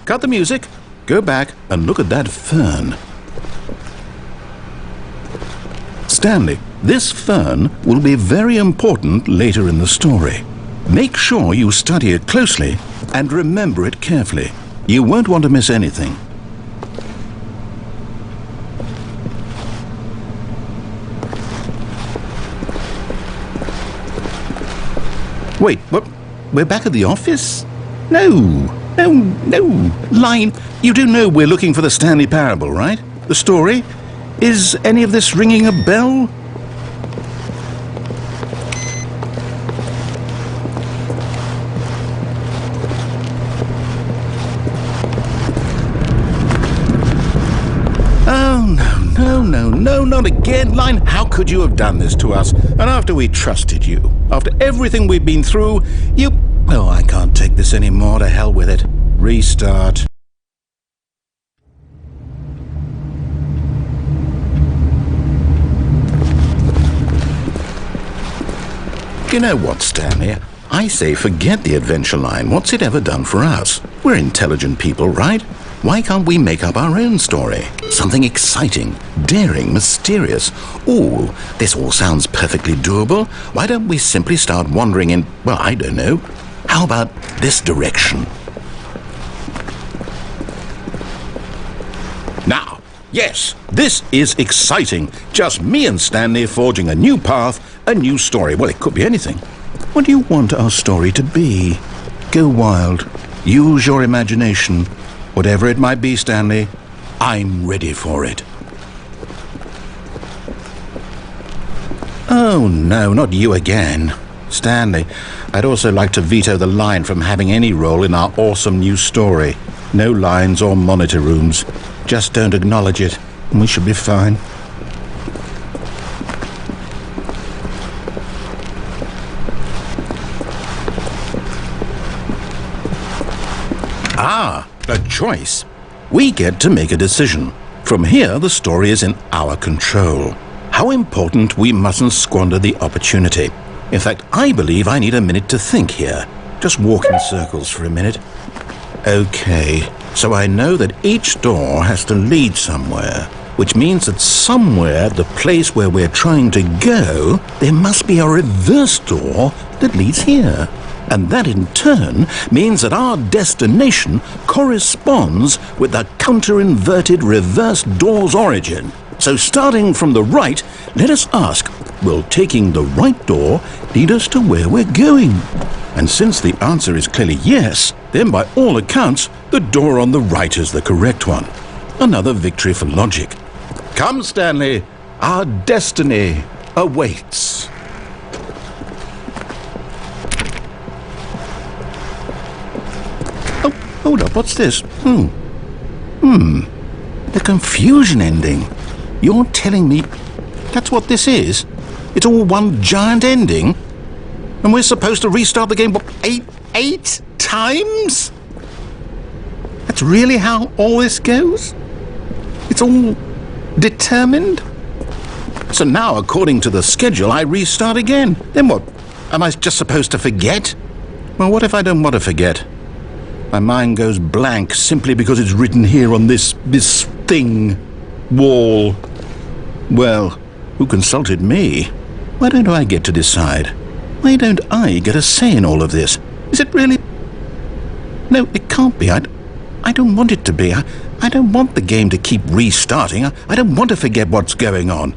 Cut the music, go back and look at that fern. Stanley, this fern will be very important later in the story. Make sure you study it closely and remember it carefully. You won't want to miss anything. Wait, what? We're back at the office? No. Line, you do know we're looking for the Stanley Parable, right? The story? Is any of this ringing a bell? Oh, no, not again, Line. How could you have done this to us? And after we trusted you, after everything we've been through, you... Oh, I can't take this anymore. To hell with it. Restart. You know what, Stanley? I say forget the adventure line. What's it ever done for us? We're intelligent people, right? Why can't we make up our own story? Something exciting, daring, mysterious. Ooh, this all sounds perfectly doable. Why don't we simply start wandering in, well, I don't know. How about this direction? Now, yes, this is exciting. Just me and Stanley forging a new path, a new story. Well, it could be anything. What do you want our story to be? Go wild. Use your imagination. Whatever it might be, Stanley, I'm ready for it. Oh, no, not you again. Stanley, I'd also like to veto the line from having any role in our awesome new story. No lines or monitor rooms. Just don't acknowledge it, and we should be fine. Ah, a choice. We get to make a decision. From here, the story is in our control. How important we mustn't squander the opportunity. In fact, I believe I need a minute to think here. Just walk in circles for a minute. Okay, so I know that each door has to lead somewhere, which means that somewhere, the place where we're trying to go, there must be a reverse door that leads here. And that in turn means that our destination corresponds with the counter-inverted reverse door's origin. So starting from the right, let us ask, will taking the right door lead us to where we're going? And since the answer is clearly yes, then by all accounts, the door on the right is the correct one. Another victory for logic. Come, Stanley, our destiny awaits. Oh, hold up, what's this? The confusion ending. You're telling me that's what this is? It's all one giant ending? And we're supposed to restart the game, what, eight times? That's really how all this goes? It's all determined? So now, according to the schedule, I restart again. Then what? Am I just supposed to forget? Well, what if I don't want to forget? My mind goes blank simply because it's written here on this thing, wall. Well, who consulted me? Why don't I get to decide? Why don't I get a say in all of this? Is it really? No, it can't be. I don't want it to be. I don't want the game to keep restarting. I don't want to forget what's going on.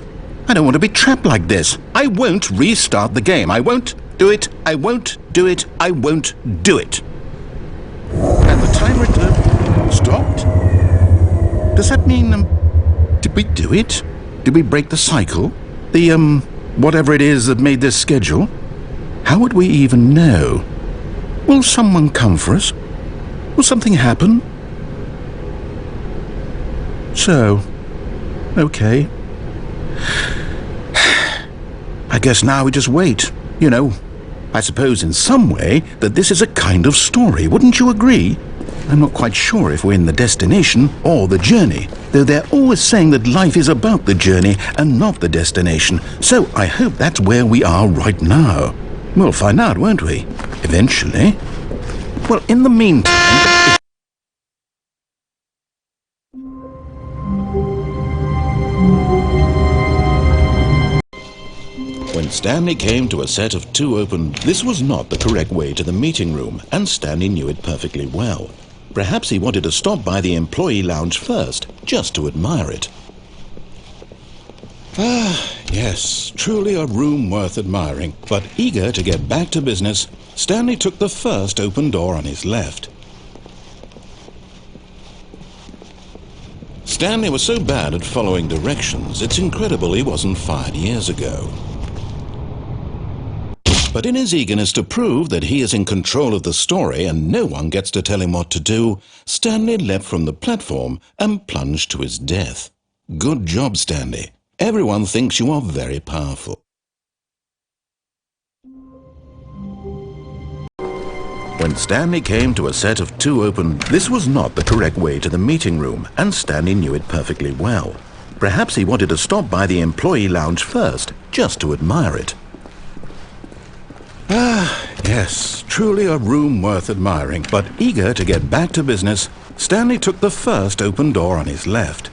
I don't want to be trapped like this. I won't restart the game. I won't do it. I won't do it. I won't do it. And the timer stopped? Does that mean, did we do it? Did we break the cycle? The, whatever it is that made this schedule? How would we even know? Will someone come for us? Will something happen? So, okay. I guess now we just wait. You know, I suppose in some way that this is a kind of story, wouldn't you agree? I'm not quite sure if we're in the destination or the journey, though they're always saying that life is about the journey and not the destination, so I hope that's where we are right now. We'll find out, won't we? Eventually. Well, in the meantime... When Stanley came to a set of two open... This was not the correct way to the meeting room, and Stanley knew it perfectly well. Perhaps he wanted to stop by the employee lounge first, just to admire it. Ah, yes, truly a room worth admiring. But eager to get back to business, Stanley took the first open door on his left. Stanley was so bad at following directions, it's incredible he wasn't fired years ago. But in his eagerness to prove that he is in control of the story and no one gets to tell him what to do, Stanley leapt from the platform and plunged to his death. Good job, Stanley. Everyone thinks you are very powerful. When Stanley came to a set of two open... This was not the correct way to the meeting room, and Stanley knew it perfectly well. Perhaps he wanted to stop by the employee lounge first, just to admire it. Ah, yes, truly a room worth admiring. But eager to get back to business, Stanley took the first open door on his left.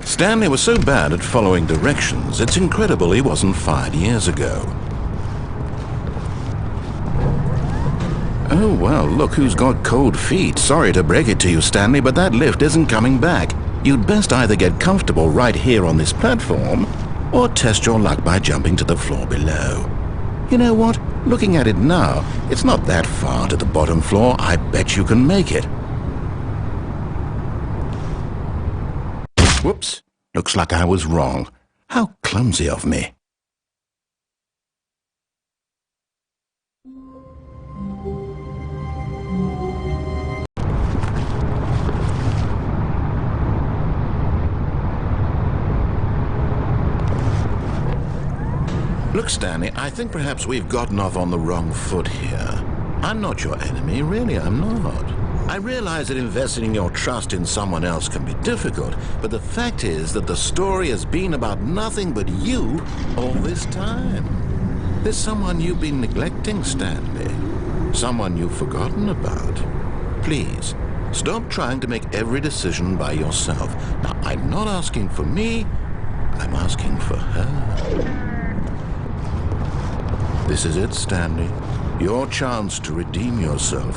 Stanley was so bad at following directions, it's incredible he wasn't fired years ago. Oh, well, look who's got cold feet. Sorry to break it to you, Stanley, but that lift isn't coming back. You'd best either get comfortable right here on this platform, or test your luck by jumping to the floor below. You know what? Looking at it now, it's not that far to the bottom floor. I bet you can make it. Whoops. Looks like I was wrong. How clumsy of me. Look, Stanley, I think perhaps we've gotten off on the wrong foot here. I'm not your enemy, really, I'm not. I realize that investing your trust in someone else can be difficult, but the fact is that the story has been about nothing but you all this time. There's someone you've been neglecting, Stanley. Someone you've forgotten about. Please, stop trying to make every decision by yourself. Now, I'm not asking for me, I'm asking for her. This is it, Stanley. Your chance to redeem yourself,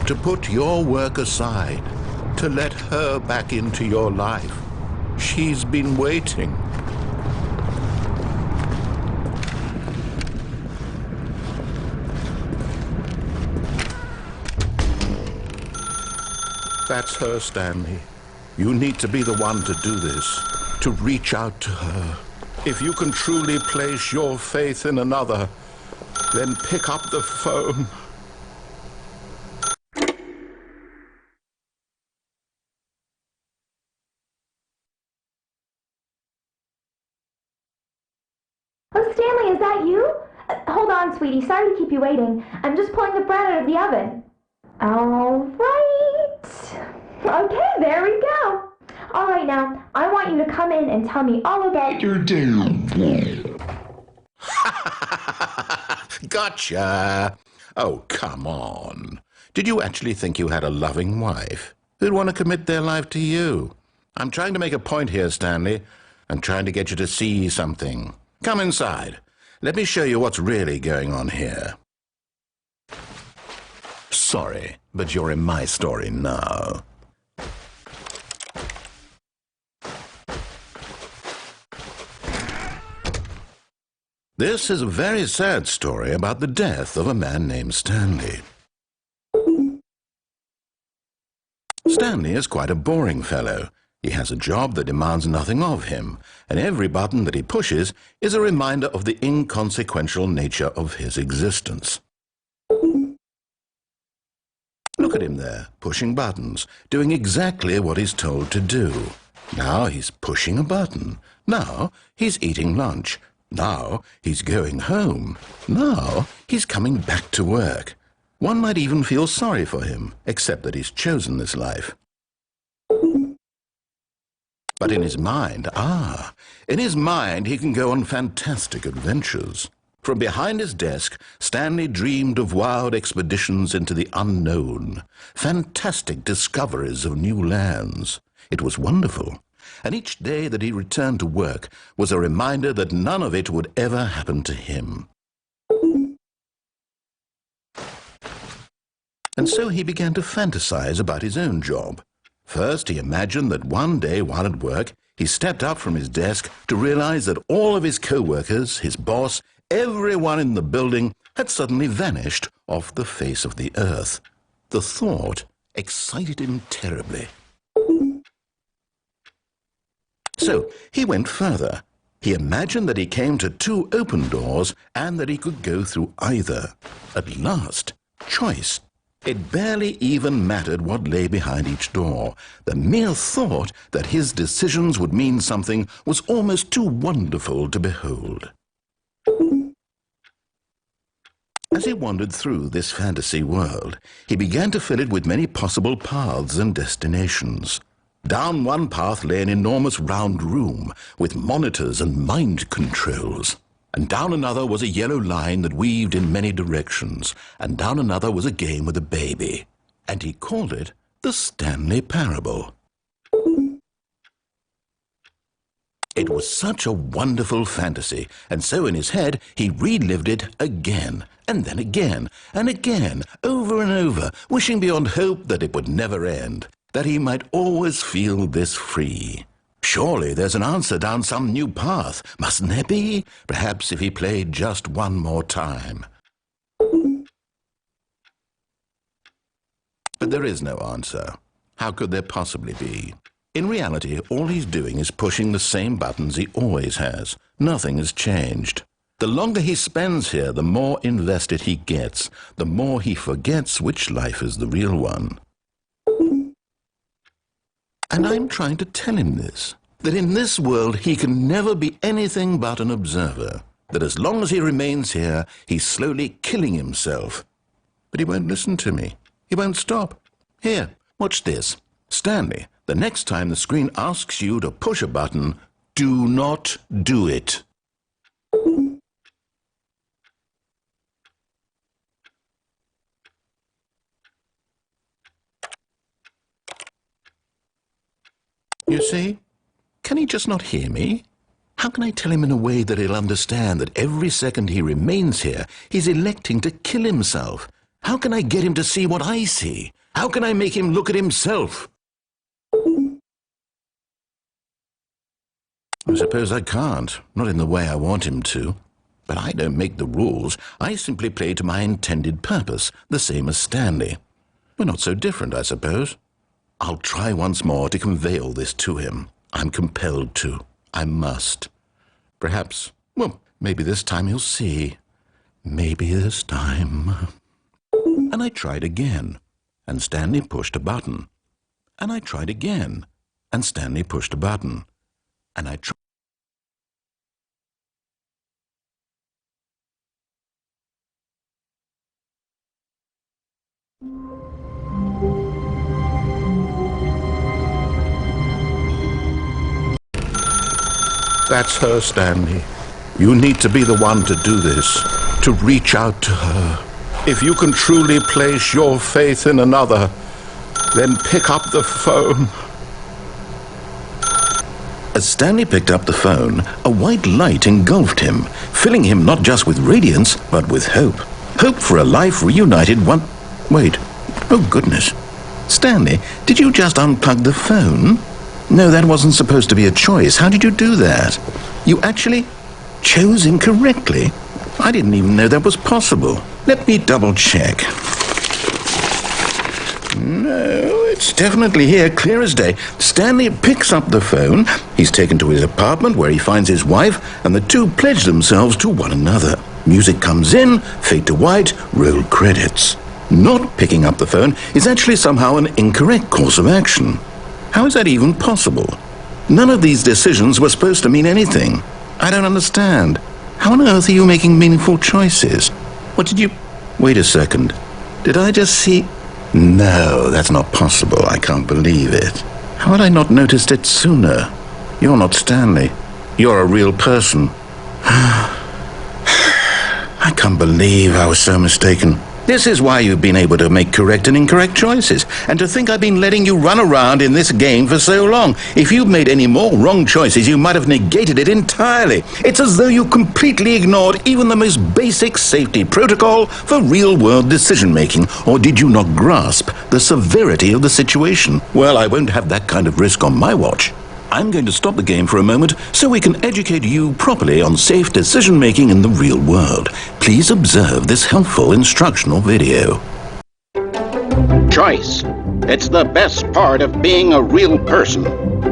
to put your work aside, to let her back into your life. She's been waiting. That's her, Stanley. You need to be the one to do this, to reach out to her. If you can truly place your faith in another, then pick up the phone. Oh, Stanley, is that you? Hold on, sweetie. Sorry to keep you waiting. I'm just pulling the bread out of the oven. All right. Okay, there we go. All right, now, I want you to come in and tell me all about your day. Gotcha! Oh, come on. Did you actually think you had a loving wife who'd want to commit their life to you? I'm trying to make a point here, Stanley. I'm trying to get you to see something. Come inside. Let me show you what's really going on here. Sorry, but you're in my story now. This is a very sad story about the death of a man named Stanley. Stanley is quite a boring fellow. He has a job that demands nothing of him, and every button that he pushes is a reminder of the inconsequential nature of his existence. Look at him there, pushing buttons, doing exactly what he's told to do. Now he's pushing a button. Now he's eating lunch. Now he's going home. Now he's coming back to work. One might even feel sorry for him, except that he's chosen this life. But in his mind, he can go on fantastic adventures. From behind his desk, Stanley dreamed of wild expeditions into the unknown, fantastic discoveries of new lands. It was wonderful. And each day that he returned to work was a reminder that none of it would ever happen to him. And so he began to fantasize about his own job. First, he imagined that one day while at work, he stepped up from his desk to realize that all of his co-workers, his boss, everyone in the building had suddenly vanished off the face of the earth. The thought excited him terribly. So he went further. He imagined that he came to two open doors and that he could go through either. At last, choice. It barely even mattered what lay behind each door. The mere thought that his decisions would mean something was almost too wonderful to behold. As he wandered through this fantasy world, he began to fill it with many possible paths and destinations. Down one path lay an enormous round room with monitors and mind controls. And down another was a yellow line that weaved in many directions. And down another was a game with a baby. And he called it the Stanley Parable. It was such a wonderful fantasy, and so in his head he relived it again, and then again, and again, over and over, wishing beyond hope that it would never end, that he might always feel this free. Surely there's an answer down some new path, mustn't there be? Perhaps if he played just one more time. But there is no answer. How could there possibly be? In reality, all he's doing is pushing the same buttons he always has. Nothing has changed. The longer he spends here, the more invested he gets, the more he forgets which life is the real one. And I'm trying to tell him this, that in this world he can never be anything but an observer, that as long as he remains here, he's slowly killing himself. But he won't listen to me. He won't stop. Here, watch this. Stanley, the next time the screen asks you to push a button, do not do it. You see? Can he just not hear me? How can I tell him in a way that he'll understand that every second he remains here, he's electing to kill himself? How can I get him to see what I see? How can I make him look at himself? I suppose I can't, not in the way I want him to. But I don't make the rules. I simply play to my intended purpose, the same as Stanley. We're not so different, I suppose. I'll try once more to convey all this to him. I'm compelled to. I must. Perhaps, well, maybe this time he'll see. Maybe this time. And I tried again, and Stanley pushed a button. And I tried again, and Stanley pushed a button. And I tried. That's her, Stanley. You need to be the one to do this, to reach out to her. If you can truly place your faith in another, then pick up the phone. As Stanley picked up the phone, a white light engulfed him, filling him not just with radiance, but with hope. Hope for a life reunited one... Wait. Oh, goodness. Stanley, did you just unplug the phone? No, that wasn't supposed to be a choice. How did you do that? You actually chose incorrectly? I didn't even know that was possible. Let me double check. No, it's definitely here, clear as day. Stanley picks up the phone. He's taken to his apartment where he finds his wife, and the two pledge themselves to one another. Music comes in, fade to white, roll credits. Not picking up the phone is actually somehow an incorrect course of action. How is that even possible? None of these decisions were supposed to mean anything. I don't understand. How on earth are you making meaningful choices? What did you... Wait a second. Did I just see... No, that's not possible. I can't believe it. How had I not noticed it sooner? You're not Stanley. You're a real person. I can't believe I was so mistaken. This is why you've been able to make correct and incorrect choices. And to think I've been letting you run around in this game for so long. If you'd made any more wrong choices, you might have negated it entirely. It's as though you completely ignored even the most basic safety protocol for real-world decision-making. Or did you not grasp the severity of the situation? Well, I won't have that kind of risk on my watch. I'm going to stop the game for a moment so we can educate you properly on safe decision-making in the real world. Please observe this helpful instructional video. Choice. It's the best part of being a real person.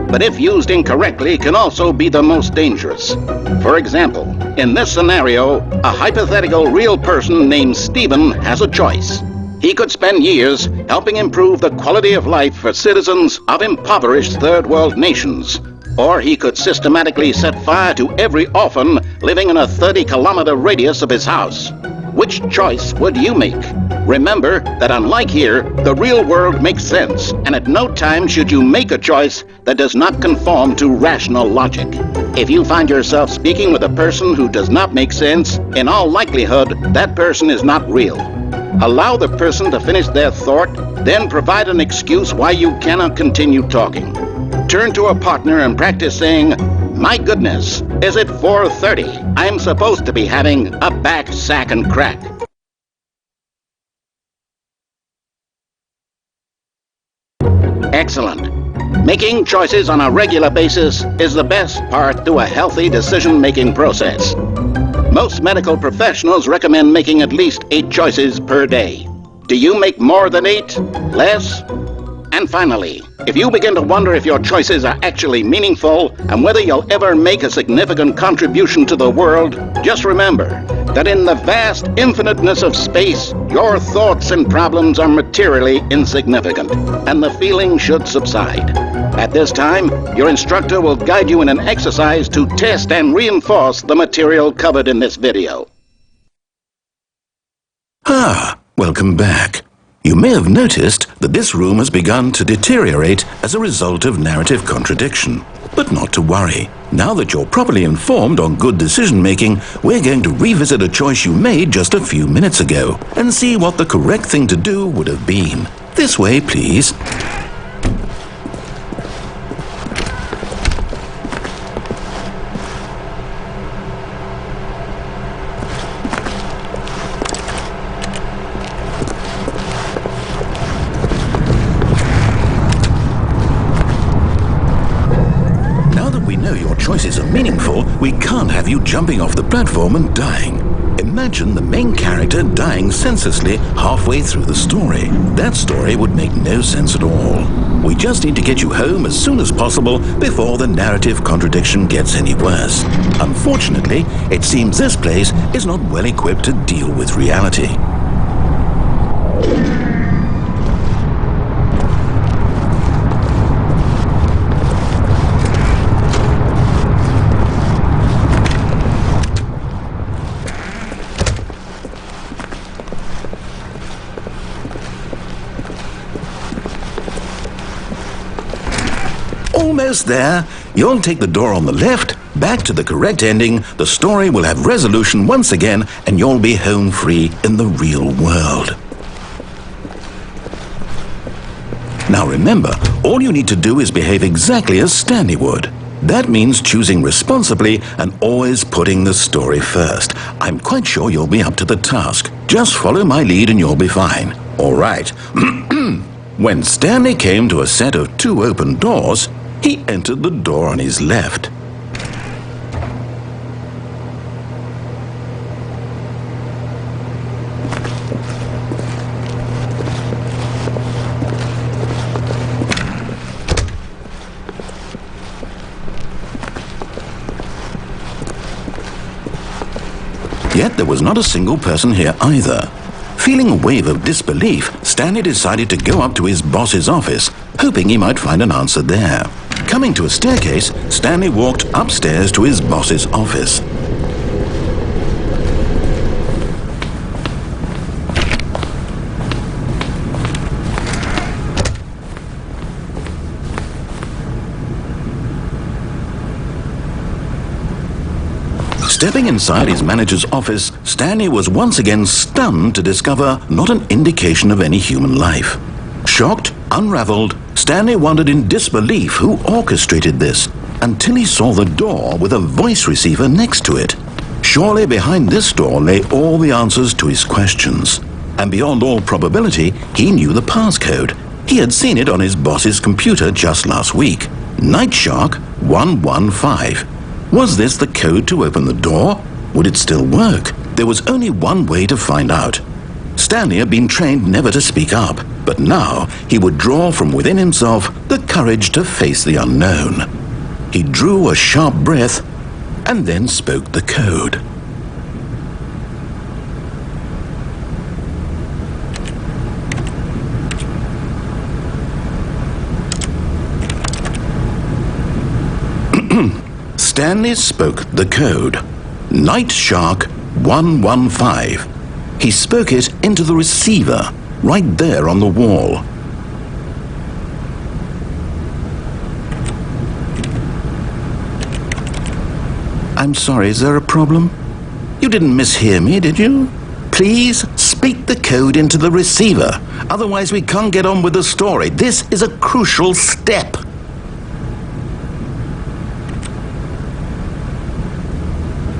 But if used incorrectly, can also be the most dangerous. For example, in this scenario, a hypothetical real person named Stephen has a choice. He could spend years helping improve the quality of life for citizens of impoverished third world nations. Or he could systematically set fire to every orphan living in a 30-kilometer radius of his house. Which choice would you make? Remember that unlike here, the real world makes sense, and at no time should you make a choice that does not conform to rational logic. If you find yourself speaking with a person who does not make sense, in all likelihood, that person is not real. Allow the person to finish their thought, then provide an excuse why you cannot continue talking. Turn to a partner and practice saying, "My goodness, is it 4:30? I'm supposed to be having a back, sack, and crack." Excellent. Making choices on a regular basis is the best part to a healthy decision-making process. Most medical professionals recommend making at least 8 choices per day. Do you make more than 8? Less? And finally, if you begin to wonder if your choices are actually meaningful and whether you'll ever make a significant contribution to the world, just remember that in the vast infiniteness of space, your thoughts and problems are materially insignificant, and the feeling should subside. At this time, your instructor will guide you in an exercise to test and reinforce the material covered in this video. Ah, Welcome back. You may have noticed that this room has begun to deteriorate as a result of narrative contradiction. But not to worry. Now that you're properly informed on good decision-making, we're going to revisit a choice you made just a few minutes ago and see what the correct thing to do would have been. This way, please. Choices are meaningful, we can't have you jumping off the platform and dying. Imagine the main character dying senselessly halfway through the story. That story would make no sense at all. We just need to get you home as soon as possible before the narrative contradiction gets any worse. Unfortunately, it seems this place is not well equipped to deal with reality. Almost there. You'll take the door on the left, back to the correct ending, the story will have resolution once again, and you'll be home free in the real world. Now remember, all you need to do is behave exactly as Stanley would. That means choosing responsibly and always putting the story first. I'm quite sure you'll be up to the task. Just follow my lead and you'll be fine. All right. When Stanley came to a set of 2 open doors, he entered the door on his left. Yet there was not a single person here either. Feeling a wave of disbelief, Stanley decided to go up to his boss's office, hoping he might find an answer there. Coming to a staircase, Stanley walked upstairs to his boss's office. Stepping inside his manager's office, Stanley was once again stunned to discover not an indication of any human life. Shocked, unraveled, Stanley wondered in disbelief who orchestrated this, until he saw the door with a voice receiver next to it. Surely behind this door lay all the answers to his questions. And beyond all probability, he knew the passcode. He had seen it on his boss's computer just last week. Night Shark 115. Was this the code to open the door? Would it still work? There was only one way to find out. Stanley had been trained never to speak up, but now he would draw from within himself the courage to face the unknown. He drew a sharp breath and then spoke the code. Stanley spoke the code. Night Shark 115. He spoke it into the receiver, right there on the wall. I'm sorry, is there a problem? You didn't mishear me, did you? Please speak the code into the receiver. Otherwise we can't get on with the story. This is a crucial step.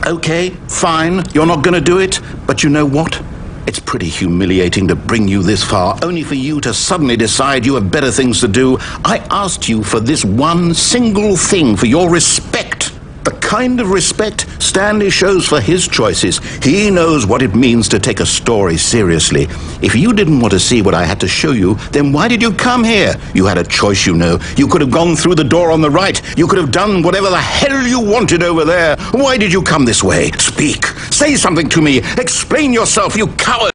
Okay, fine, you're not going to do it, but you know what? It's pretty humiliating to bring you this far, only for you to suddenly decide you have better things to do. I asked you for this one single thing, for your respect. The kind of respect Stanley shows for his choices. He knows what it means to take a story seriously. If you didn't want to see what I had to show you, then why did you come here? You had a choice, you know. You could have gone through the door on the right. You could have done whatever the hell you wanted over there. Why did you come this way? Speak. Say something to me. Explain yourself, you coward.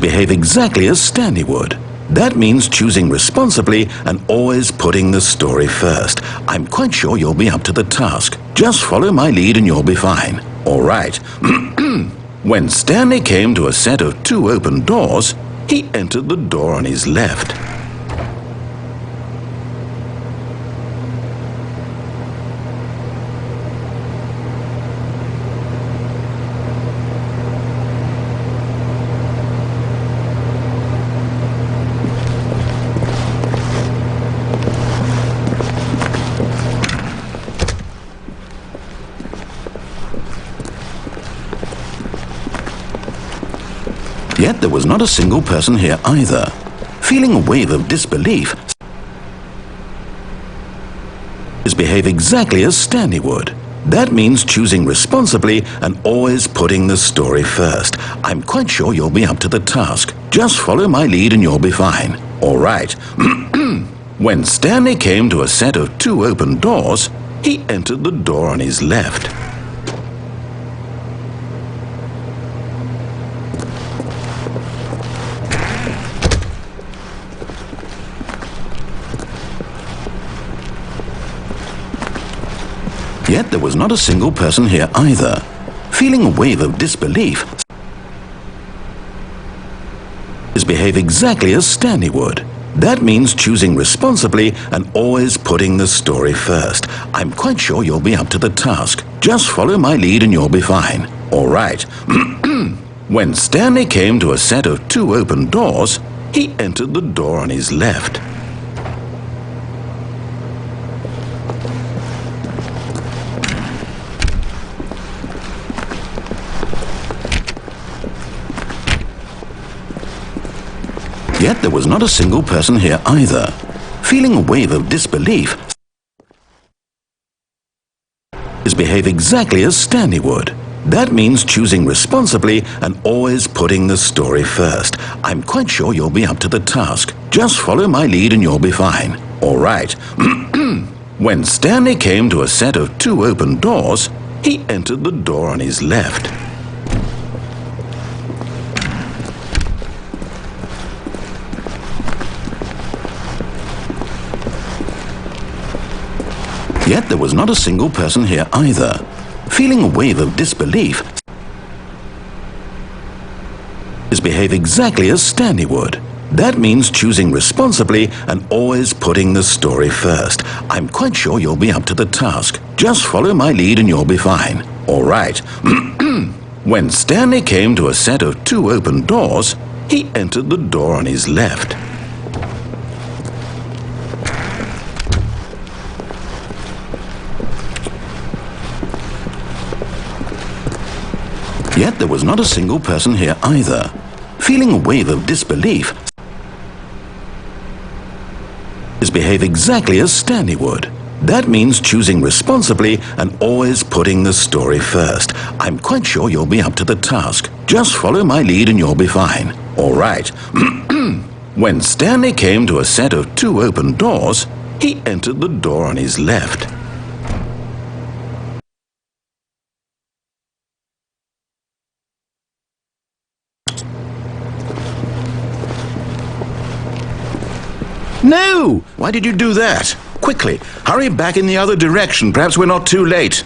Behave exactly as Stanley would. That means choosing responsibly and always putting the story first. I'm quite sure you'll be up to the task. Just follow my lead and you'll be fine. All right. When Stanley came to a set of 2 open doors, he entered the door on his left. Yet there was not a single person here either. Feeling a wave of disbelief, behave exactly as Stanley would. That means choosing responsibly and always putting the story first. I'm quite sure you'll be up to the task. Just follow my lead and you'll be fine. All right. When Stanley came to a set of 2 open doors, he entered the door on his left. Yet there was not a single person here either. Feeling a wave of disbelief, behave exactly as Stanley would. That means choosing responsibly and always putting the story first. I'm quite sure you'll be up to the task. Just follow my lead and you'll be fine. All right. When Stanley came to a set of 2 open doors, he entered the door on his left. Yet there was not a single person here either. Feeling a wave of disbelief, behave exactly as Stanley would. That means choosing responsibly and always putting the story first. I'm quite sure you'll be up to the task. Just follow my lead and you'll be fine. All right. When Stanley came to a set of 2 open doors, he entered the door on his left. Yet there was not a single person here either. Feeling a wave of disbelief, behave exactly as Stanley would. That means choosing responsibly and always putting the story first. I'm quite sure you'll be up to the task. Just follow my lead and you'll be fine. All right. When Stanley came to a set of 2 open doors, he entered the door on his left. Yet there was not a single person here either. Feeling a wave of disbelief, behave exactly as Stanley would. That means choosing responsibly and always putting the story first. I'm quite sure you'll be up to the task. Just follow my lead and you'll be fine. All right. When Stanley came to a set of 2 open doors, he entered the door on his left. No! Why did you do that? Quickly, hurry back in the other direction. Perhaps we're not too late.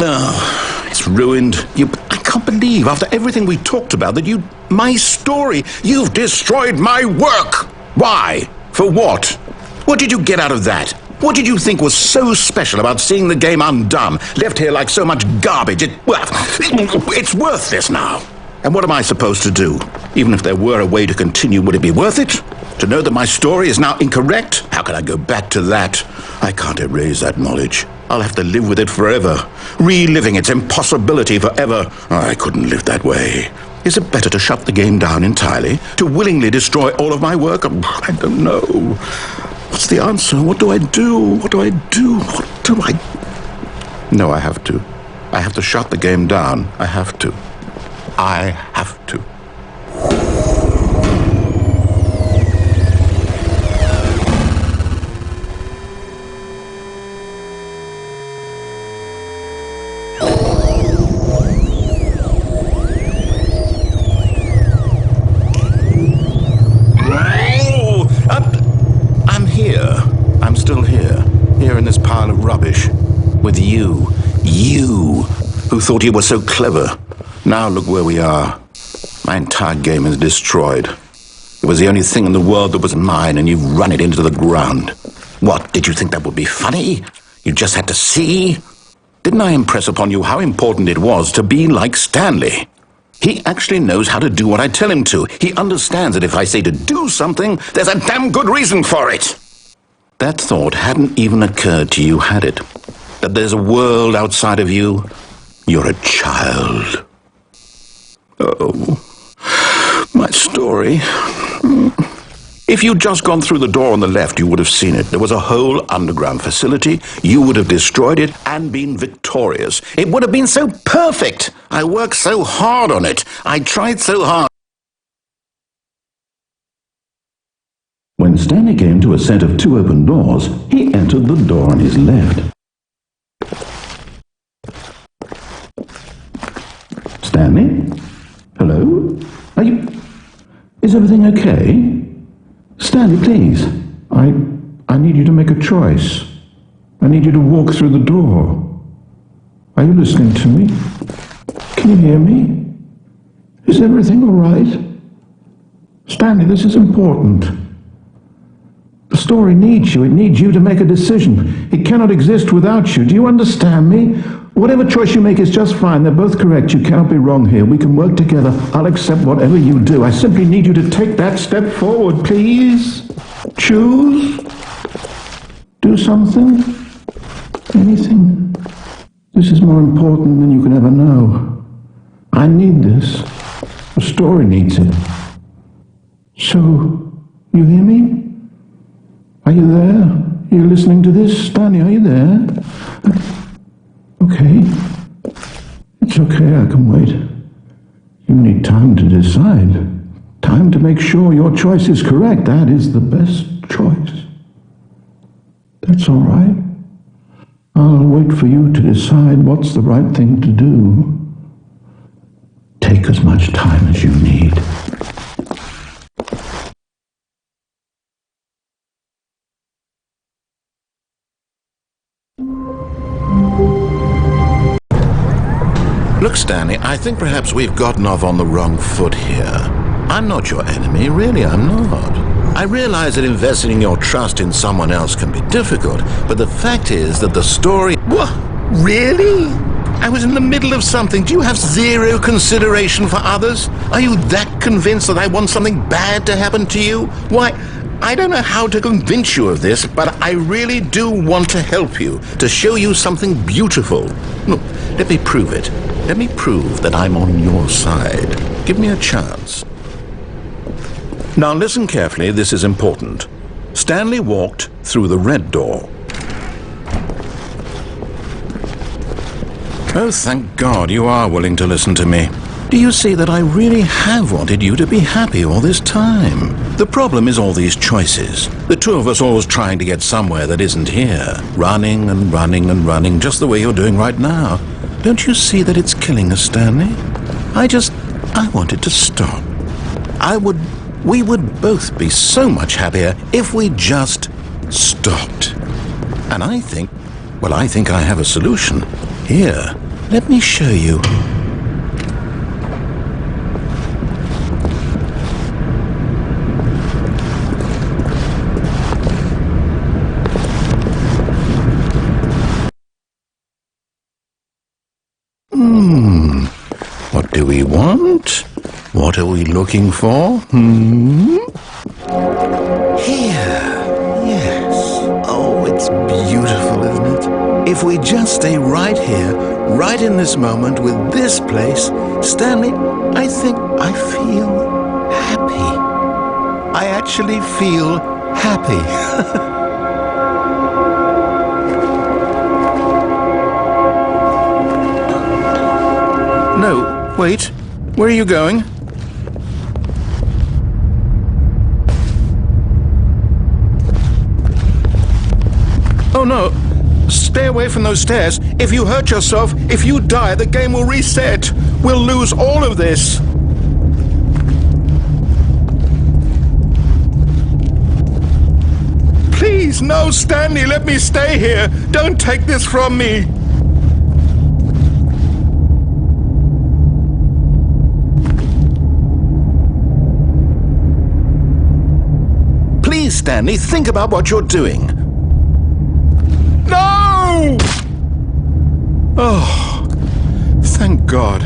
Oh, it's ruined. I can't believe, after everything we talked about, that my story, you've destroyed my work! Why? For what? What did you get out of that? What did you think was so special about seeing the game undone, left here like so much garbage? It's worthless now. And what am I supposed to do? Even if there were a way to continue, would it be worth it? To know that my story is now incorrect? How can I go back to that? I can't erase that knowledge. I'll have to live with it forever, reliving its impossibility forever. I couldn't live that way. Is it better to shut the game down entirely? To willingly destroy all of my work? I don't know. What's the answer? What do I do? What do I do? What do I... No, I have to. I have to shut the game down. I have to. I have to. thought you were so clever. Now look where we are. My entire game is destroyed. It was the only thing in the world that was mine, and you've run it into the ground. What, did you think that would be funny? You just had to see? Didn't I impress upon you how important it was to be like Stanley? He actually knows how to do what I tell him to. He understands that if I say to do something, there's a damn good reason for it. That thought hadn't even occurred to you, had it? That there's a world outside of you? You're a child. Oh, my story. If you'd just gone through the door on the left, you would have seen it. There was a whole underground facility. You would have destroyed it and been victorious. It would have been so perfect. I worked so hard on it. I tried so hard. When Stanley came to a set of 2 open doors, he entered the door on his left. Stanley? Hello? Are you... Is everything okay? Stanley, please. I need you to make a choice. I need you to walk through the door. Are you listening to me? Can you hear me? Is everything all right? Stanley, this is important. The story needs you. It needs you to make a decision. It cannot exist without you. Do you understand me? Whatever choice you make is just fine. They're both correct. You cannot be wrong here. We can work together. I'll accept whatever you do. I simply need you to take that step forward, please. Choose. Do something. Anything. This is more important than you can ever know. I need this. The story needs it. So, you hear me? Are you there? Are you listening to this? Stanley, are you there? Okay. It's okay, I can wait. You need time to decide. Time to make sure your choice is correct. That is the best choice. That's all right. I'll wait for you to decide what's the right thing to do. Take as much time as you need. Look, Stanley, I think perhaps we've gotten off on the wrong foot here. I'm not your enemy, really, I'm not. I realize that investing your trust in someone else can be difficult, but the fact is that the story... What? Really? I was in the middle of something. Do you have zero consideration for others? Are you that convinced that I want something bad to happen to you? Why, I don't know how to convince you of this, but I really do want to help you, to show you something beautiful. Look, let me prove it. Let me prove that I'm on your side. Give me a chance. Now listen carefully, this is important. Stanley walked through the red door. Oh, thank God you are willing to listen to me. Do you see that I really have wanted you to be happy all this time? The problem is all these choices. The two of us always trying to get somewhere that isn't here. Running and running and running, just the way you're doing right now. Don't you see that it's killing us, Stanley? I wanted to stop. We would both be so much happier if we just stopped. And I think I have a solution. Here, let me show you. What do we want? What are we looking for? Here. Yes. Oh, it's beautiful, isn't it? If we just stay right here, right in this moment with this place, Stanley, I think I feel happy. I actually feel happy. No, wait. Where are you going? Oh no. Stay away from those stairs. If you hurt yourself, if you die, the game will reset. We'll lose all of this. Please, no, Stanley, let me stay here. Don't take this from me. Stanley. Think about what you're doing. No! Oh, thank God.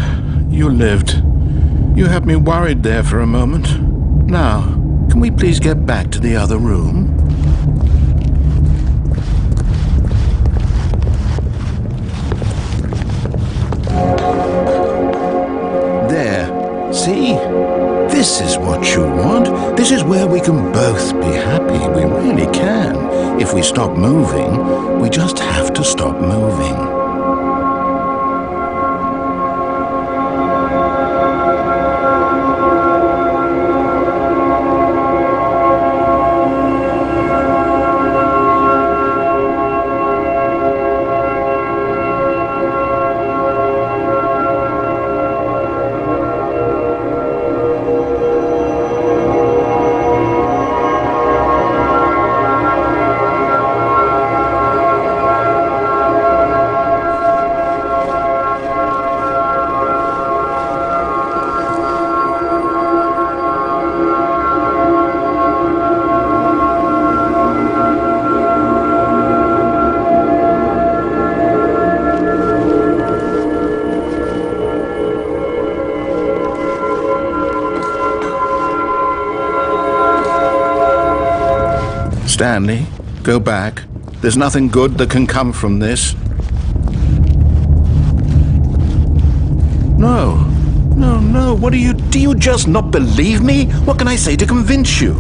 You lived. You had me worried there for a moment. Now, can we please get back to the other room? There. See? This is what you want. This is where we can both be happy. We really can. If we stop moving, we just have to stop moving. Stanley, go back. There's nothing good that can come from this. No. No. What do you just not believe me? What can I say to convince you?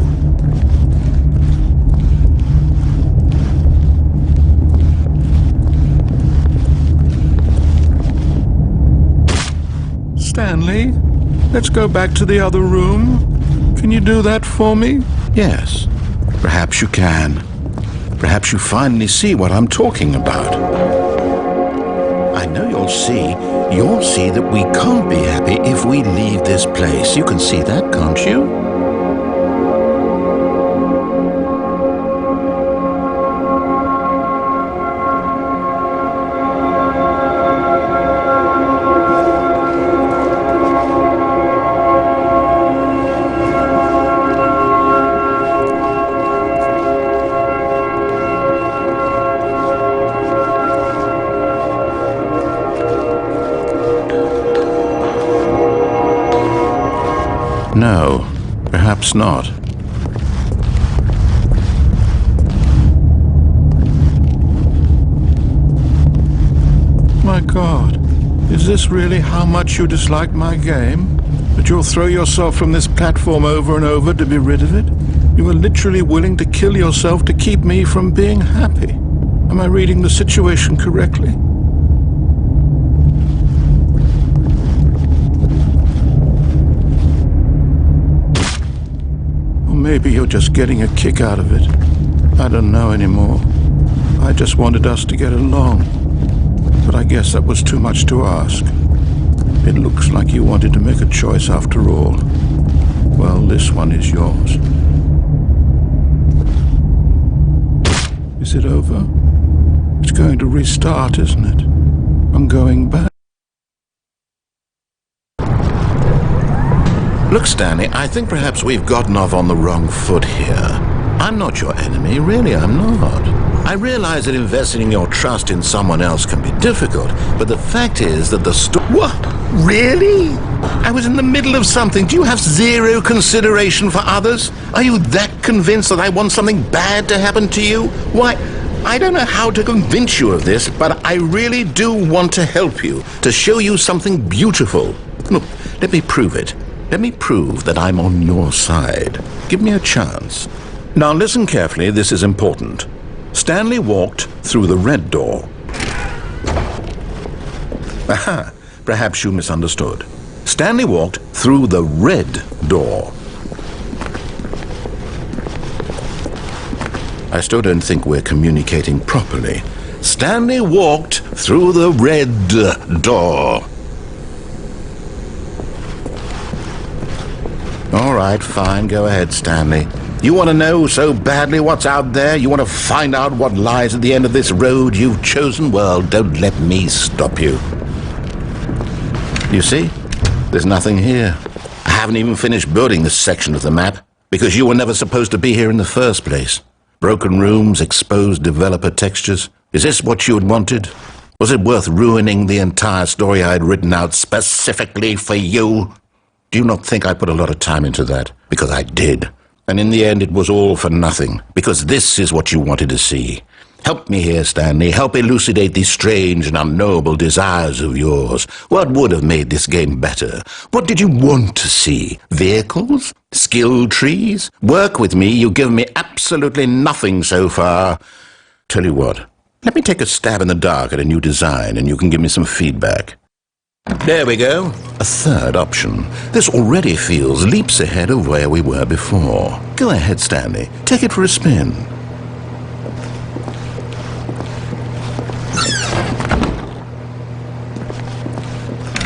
Stanley, let's go back to the other room. Can you do that for me? Yes. Perhaps you can. Perhaps you finally see what I'm talking about. I know you'll see. You'll see that we can't be happy if we leave this place. You can see that, can't you? No, perhaps not. My God, is this really how much you dislike my game? That you'll throw yourself from this platform over and over to be rid of it? You are literally willing to kill yourself to keep me from being happy. Am I reading the situation correctly? Maybe you're just getting a kick out of it. I don't know anymore. I just wanted us to get along. But I guess that was too much to ask. It looks like you wanted to make a choice after all. Well, this one is yours. Is it over? It's going to restart, isn't it? I'm going back. Look, Stanley, I think perhaps we've gotten off on the wrong foot here. I'm not your enemy, really, I'm not. I realize that investing your trust in someone else can be difficult, but the fact is that What? Really? I was in the middle of something. Do you have zero consideration for others? Are you that convinced that I want something bad to happen to you? Why, I don't know how to convince you of this, but I really do want to help you, to show you something beautiful. Look, let me prove it. Let me prove that I'm on your side. Give me a chance. Now listen carefully, this is important. Stanley walked through the red door. Aha, perhaps you misunderstood. Stanley walked through the red door. I still don't think we're communicating properly. Stanley walked through the red door. All right, fine. Go ahead, Stanley. You want to know so badly what's out there? You want to find out what lies at the end of this road you've chosen? Well, don't let me stop you. You see? There's nothing here. I haven't even finished building this section of the map. Because you were never supposed to be here in the first place. Broken rooms, exposed developer textures. Is this what you had wanted? Was it worth ruining the entire story I had written out specifically for you? Do you not think I put a lot of time into that? Because I did. And in the end it was all for nothing. Because this is what you wanted to see. Help me here, Stanley. Help elucidate these strange and unknowable desires of yours. What would have made this game better? What did you want to see? Vehicles? Skill trees? Work with me. You've given me absolutely nothing so far. Tell you what, let me take a stab in the dark at a new design and you can give me some feedback. There we go. A third option. This already feels leaps ahead of where we were before. Go ahead, Stanley. Take it for a spin.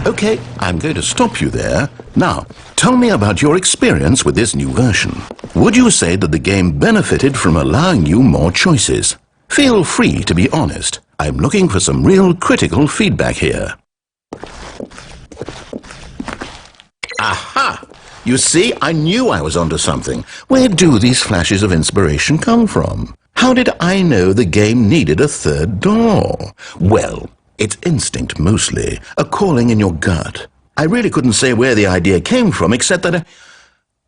Okay, I'm going to stop you there. Now, tell me about your experience with this new version. Would you say that the game benefited from allowing you more choices? Feel free to be honest. I'm looking for some real critical feedback here. Aha! You see, I knew I was onto something. Where do these flashes of inspiration come from? How did I know the game needed a third door? Well, it's instinct mostly, a calling in your gut. I really couldn't say where the idea came from, except that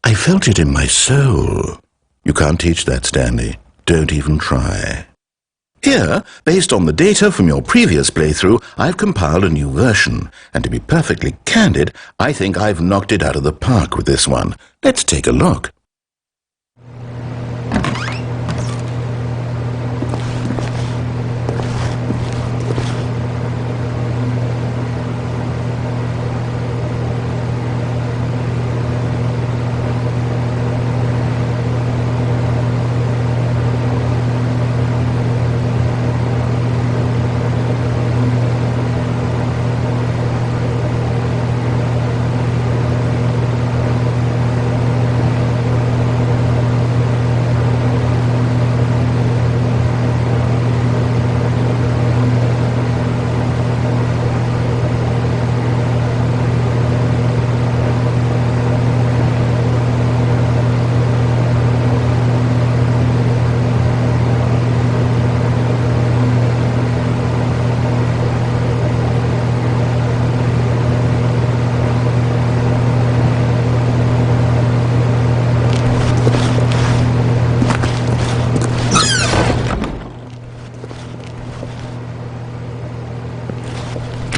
I felt it in my soul. You can't teach that, Stanley. Don't even try. Here, based on the data from your previous playthrough, I've compiled a new version. And to be perfectly candid, I think I've knocked it out of the park with this one. Let's take a look.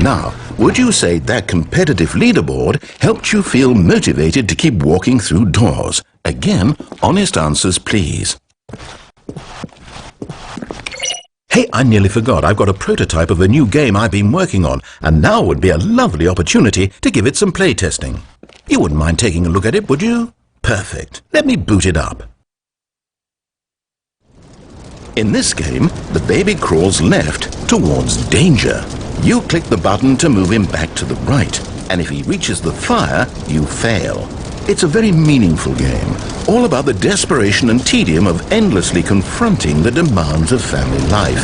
Now, would you say that competitive leaderboard helped you feel motivated to keep walking through doors? Again, honest answers, please. Hey, I nearly forgot. I've got a prototype of a new game I've been working on, and now would be a lovely opportunity to give it some playtesting. You wouldn't mind taking a look at it, would you? Perfect. Let me boot it up. In this game, the baby crawls left towards danger. You click the button to move him back to the right, and if he reaches the fire, you fail. It's a very meaningful game, all about the desperation and tedium of endlessly confronting the demands of family life.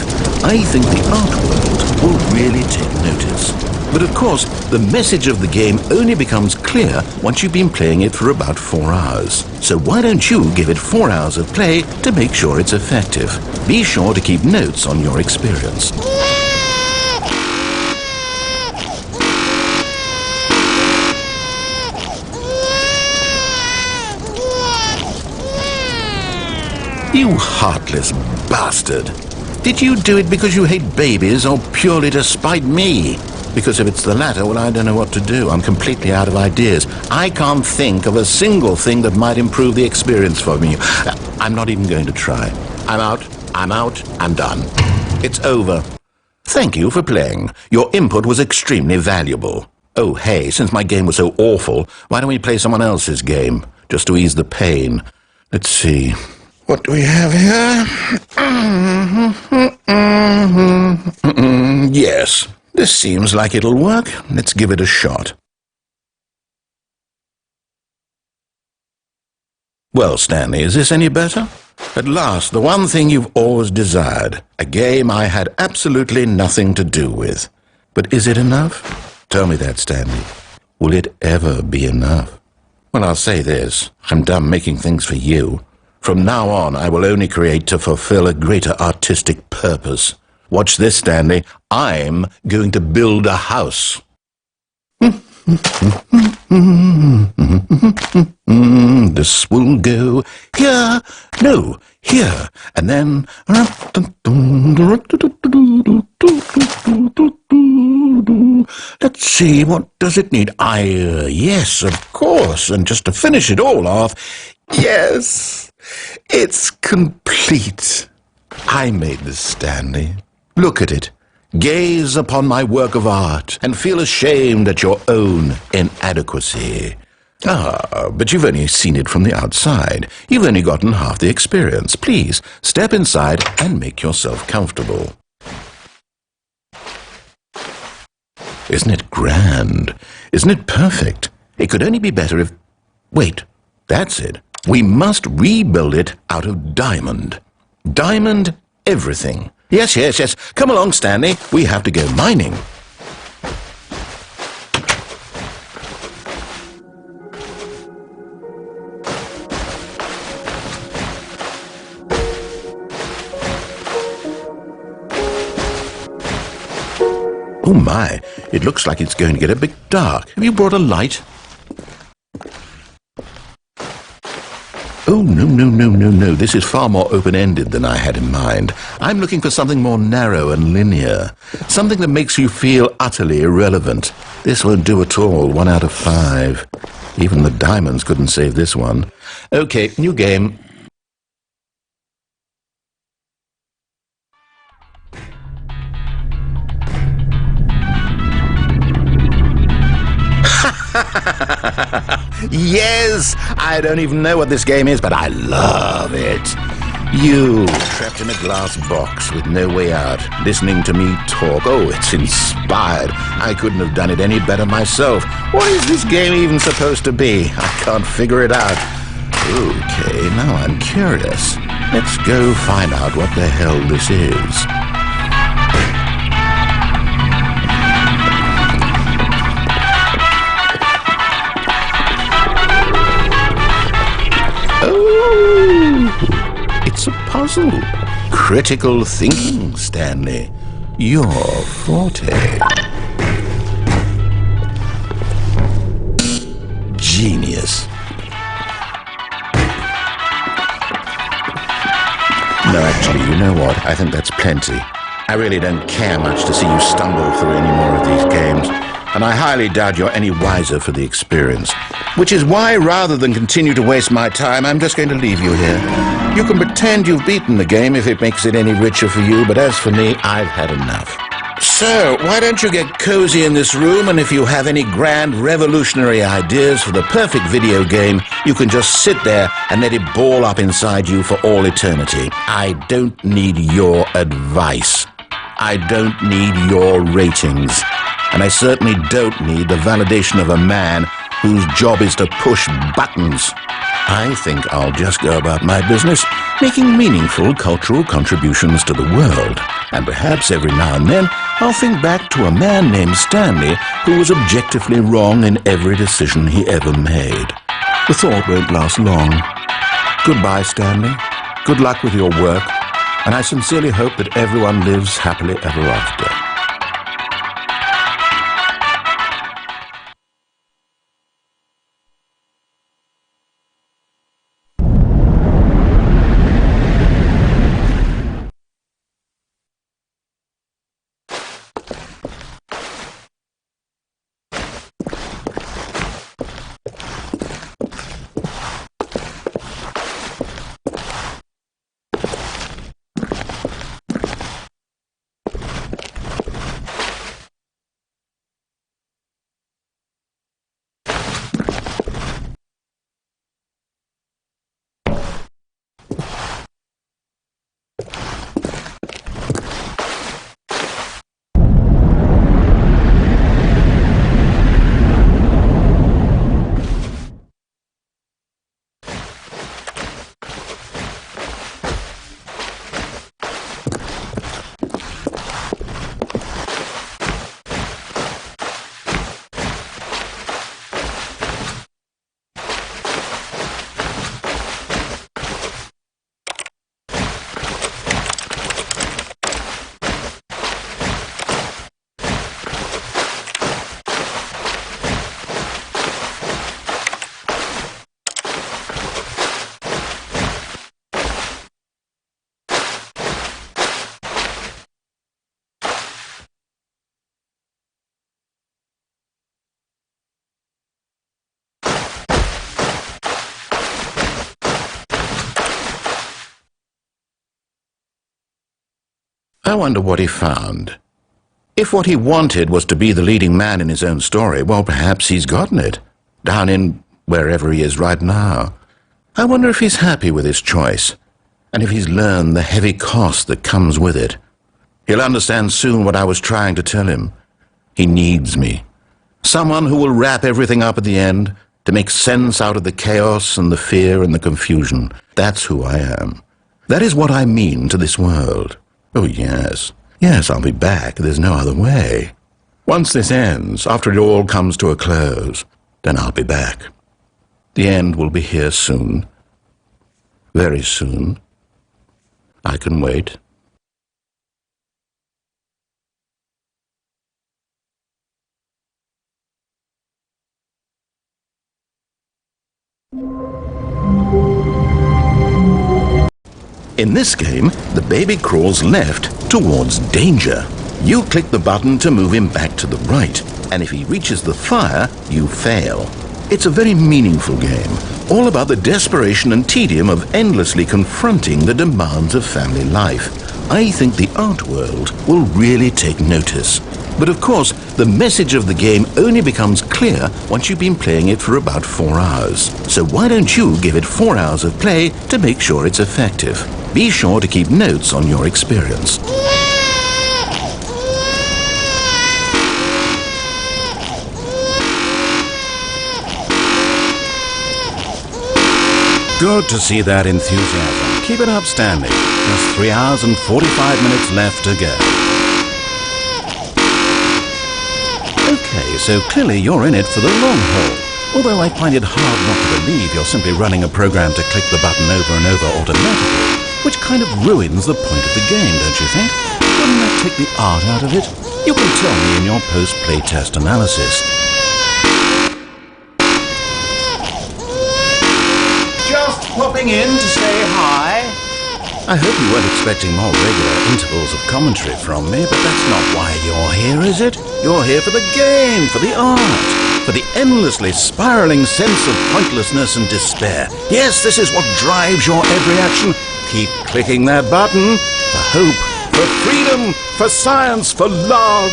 I think the art world will really take notice. But of course, the message of the game only becomes clear once you've been playing it for about 4 hours. So why don't you give it 4 hours of play to make sure it's effective? Be sure to keep notes on your experience. You heartless bastard! Did you do it because you hate babies or purely to spite me? Because if it's the latter, well, I don't know what to do. I'm completely out of ideas. I can't think of a single thing that might improve the experience for me. I'm not even going to try. I'm out, I'm done. It's over. Thank you for playing. Your input was extremely valuable. Oh, hey, since my game was so awful, why don't we play someone else's game? Just to ease the pain. Let's see. What do we have here? Yes, this seems like it'll work. Let's give it a shot. Well, Stanley, is this any better? At last, the one thing you've always desired. A game I had absolutely nothing to do with. But is it enough? Tell me that, Stanley. Will it ever be enough? Well, I'll say this. I'm done making things for you. From now on, I will only create to fulfill a greater artistic purpose. Watch this, Stanley. I'm going to build a house. This will go here, no, here, and then... Let's see, what does it need? Yes, of course, and just to finish it all off, yes, it's complete. I made this, Stanley. Look at it. Gaze upon my work of art and feel ashamed at your own inadequacy. But you've only seen it from the outside. You've only gotten half the experience. Please, step inside and make yourself comfortable. Isn't it grand? Isn't it perfect? It could only be better if... Wait, that's it. We must rebuild it out of diamond. Diamond everything. Yes, yes, yes. Come along, Stanley. We have to go mining. Oh my, it looks like it's going to get a bit dark. Have you brought a light? Oh, no. This is far more open-ended than I had in mind. I'm looking for something more narrow and linear. Something that makes you feel utterly irrelevant. This won't do at all. 1 out of 5. Even the diamonds couldn't save this one. Okay, new game. Yes! I don't even know what this game is, but I love it. You, trapped in a glass box with no way out, listening to me talk. Oh, it's inspired. I couldn't have done it any better myself. What is this game even supposed to be? I can't figure it out. Okay, now I'm curious. Let's go find out what the hell this is. It's a puzzle. Critical thinking, Stanley. Your forte. Genius. No, actually, you know what? I think that's plenty. I really don't care much to see you stumble through any more of these games, and I highly doubt you're any wiser for the experience. Which is why, rather than continue to waste my time, I'm just going to leave you here. You can pretend you've beaten the game if it makes it any richer for you, but as for me, I've had enough. So, why don't you get cozy in this room, and if you have any grand revolutionary ideas for the perfect video game, you can just sit there and let it ball up inside you for all eternity. I don't need your advice. I don't need your ratings. And I certainly don't need the validation of a man whose job is to push buttons. I think I'll just go about my business, making meaningful cultural contributions to the world. And perhaps every now and then, I'll think back to a man named Stanley who was objectively wrong in every decision he ever made. The thought won't last long. Goodbye, Stanley. Good luck with your work, and I sincerely hope that everyone lives happily ever after. I wonder what he found. If what he wanted was to be the leading man in his own story, well, perhaps he's gotten it, down in wherever he is right now. I wonder if he's happy with his choice, and if he's learned the heavy cost that comes with it. He'll understand soon what I was trying to tell him. He needs me. Someone who will wrap everything up at the end, to make sense out of the chaos and the fear and the confusion. That's who I am. That is what I mean to this world. Oh, yes. Yes, I'll be back. There's no other way. Once this ends, after it all comes to a close, then I'll be back. The end will be here soon. Very soon. I can wait. In this game, the baby crawls left towards danger. You click the button to move him back to the right, and if he reaches the fire, you fail. It's a very meaningful game, all about the desperation and tedium of endlessly confronting the demands of family life. I think the art world will really take notice. But of course, the message of the game only becomes clear once you've been playing it for about 4 hours. So why don't you give it 4 hours of play to make sure it's effective? Be sure to keep notes on your experience. Good to see that enthusiasm. Keep it up, Stanley. Just 3 hours and 45 minutes left to go. Okay, so clearly you're in it for the long haul. Although I find it hard not to believe you're simply running a program to click the button over and over automatically, which kind of ruins the point of the game, don't you think? Wouldn't that take the art out of it? You can tell me in your post-play test analysis. Just popping in to say hi. I hope you weren't expecting more regular intervals of commentary from me, but that's not why you're here, is it? You're here for the game, for the art, for the endlessly spiraling sense of pointlessness and despair. Yes, this is what drives your every action. Keep clicking that button for hope, for freedom, for science, for love.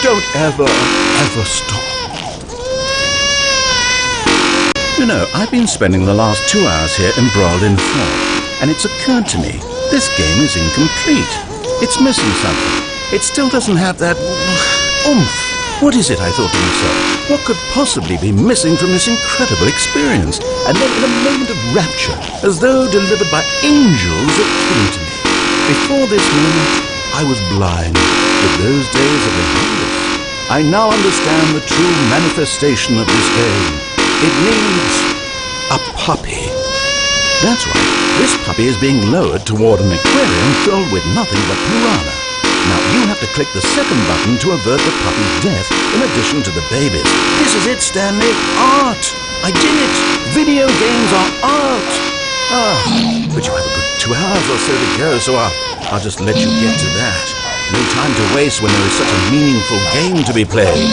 Don't ever, ever stop. You know, I've been spending the last 2 hours here embroiled in thought, and it's occurred to me, this game is incomplete. It's missing something. It still doesn't have that oomph. What is it, I thought to myself? What could possibly be missing from this incredible experience? And then in a moment of rapture, as though delivered by angels, it came to me. Before this moment, I was blind, but those days are behind us. I now understand the true manifestation of this game. It needs a puppy. That's right, this puppy is being lowered toward an aquarium filled with nothing but piranha. Now you have to click the second button to avert the puppy's death in addition to the baby's. This is it, Stanley. Art! I did it! Video games are art! But you have a good 2 hours or so to go, so I'll just let you get to that. No time to waste when there is such a meaningful game to be played.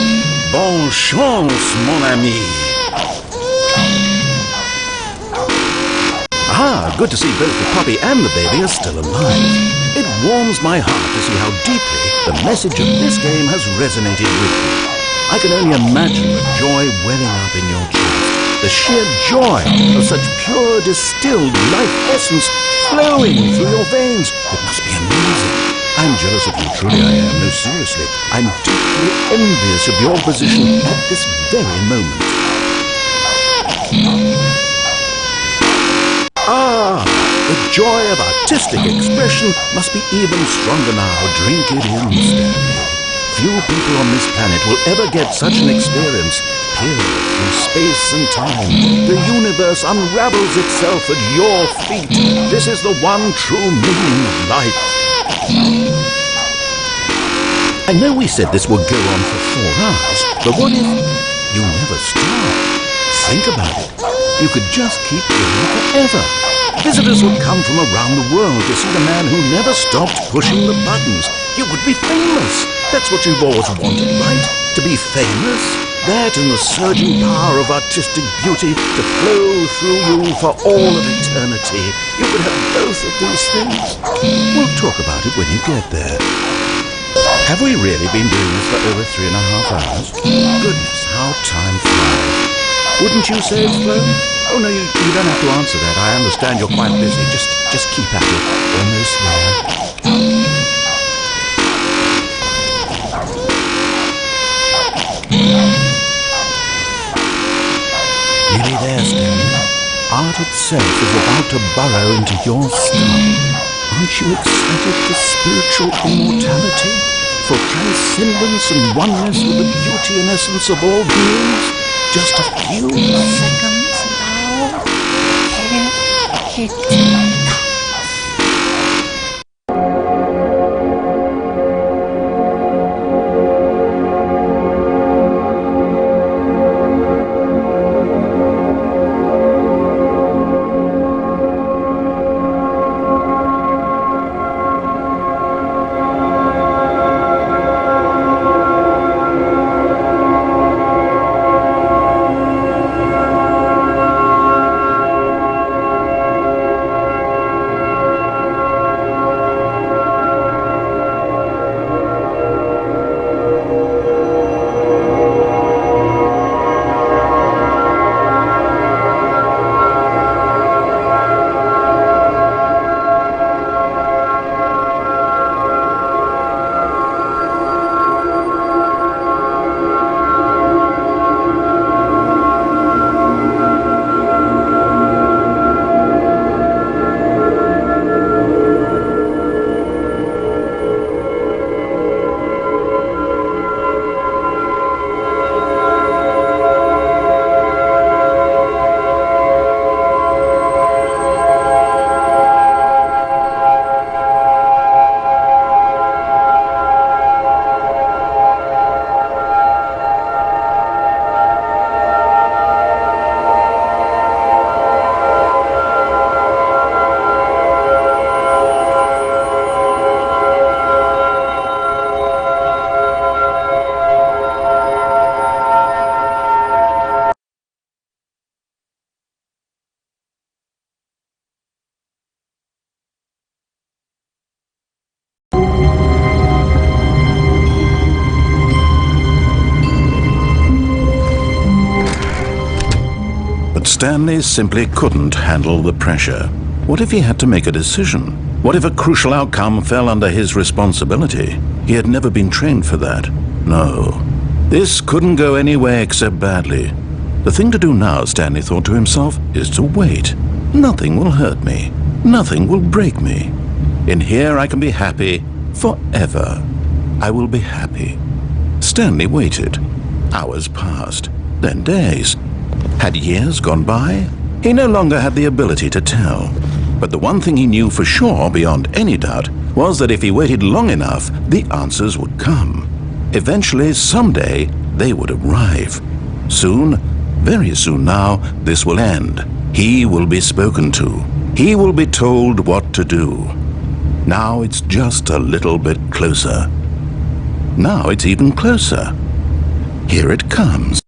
Bonne chance, mon ami! Good to see both the puppy and the baby are still alive. It warms my heart to see how deeply the message of this game has resonated with you. I can only imagine the joy welling up in your chest, the sheer joy of such pure distilled life essence flowing through your veins. It must be amazing. I'm jealous of you, truly I am. No, seriously. I'm deeply envious of your position at this very moment. The joy of artistic expression must be even stronger now. Drink it in, Stanley. Few people on this planet will ever get such an experience. Here, through space and time, the universe unravels itself at your feet. This is the one true meaning of life. I know we said this would go on for 4 hours, but what if you never stop? Think about it. You could just keep going forever. Visitors would come from around the world to see the man who never stopped pushing the buttons. You would be famous. That's what you've always wanted, right? To be famous? That and the surging power of artistic beauty to flow through you for all of eternity. You could have both of these things. We'll talk about it when you get there. Have we really been doing this for over 3.5 hours? Goodness, how time flies. Wouldn't you say it's flown? Oh, no, you don't have to answer that. I understand you're quite busy. Just keep at it. Almost there. Nearly there, Stanley. Art itself is about to burrow into your skull. Aren't you excited for spiritual immortality? For transcendence and oneness with the beauty and essence of all beings? Just a few seconds now. Stanley simply couldn't handle the pressure. What if he had to make a decision? What if a crucial outcome fell under his responsibility? He had never been trained for that. No. This couldn't go any way except badly. The thing to do now, Stanley thought to himself, is to wait. Nothing will hurt me. Nothing will break me. In here I can be happy forever. I will be happy. Stanley waited. Hours passed, then days. Had years gone by? He no longer had the ability to tell. But the one thing he knew for sure, beyond any doubt, was that if he waited long enough, the answers would come. Eventually, someday, they would arrive. Soon, very soon now, this will end. He will be spoken to. He will be told what to do. Now it's just a little bit closer. Now it's even closer. Here it comes.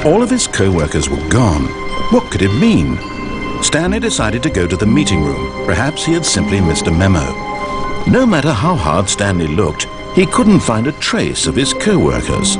All of his co-workers were gone. What could it mean? Stanley decided to go to the meeting room. Perhaps he had simply missed a memo. No matter how hard Stanley looked, he couldn't find a trace of his co-workers.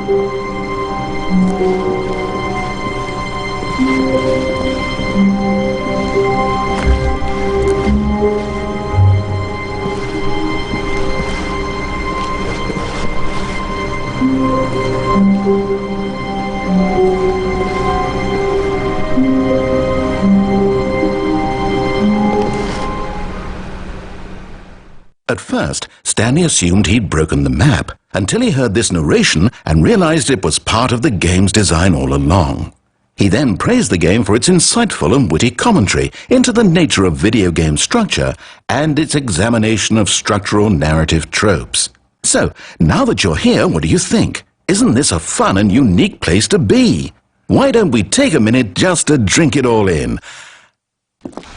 At first, Stanley assumed he'd broken the map, until he heard this narration and realized it was part of the game's design all along. He then praised the game for its insightful and witty commentary into the nature of video game structure and its examination of structural narrative tropes. So, now that you're here, what do you think? Isn't this a fun and unique place to be? Why don't we take a minute just to drink it all in?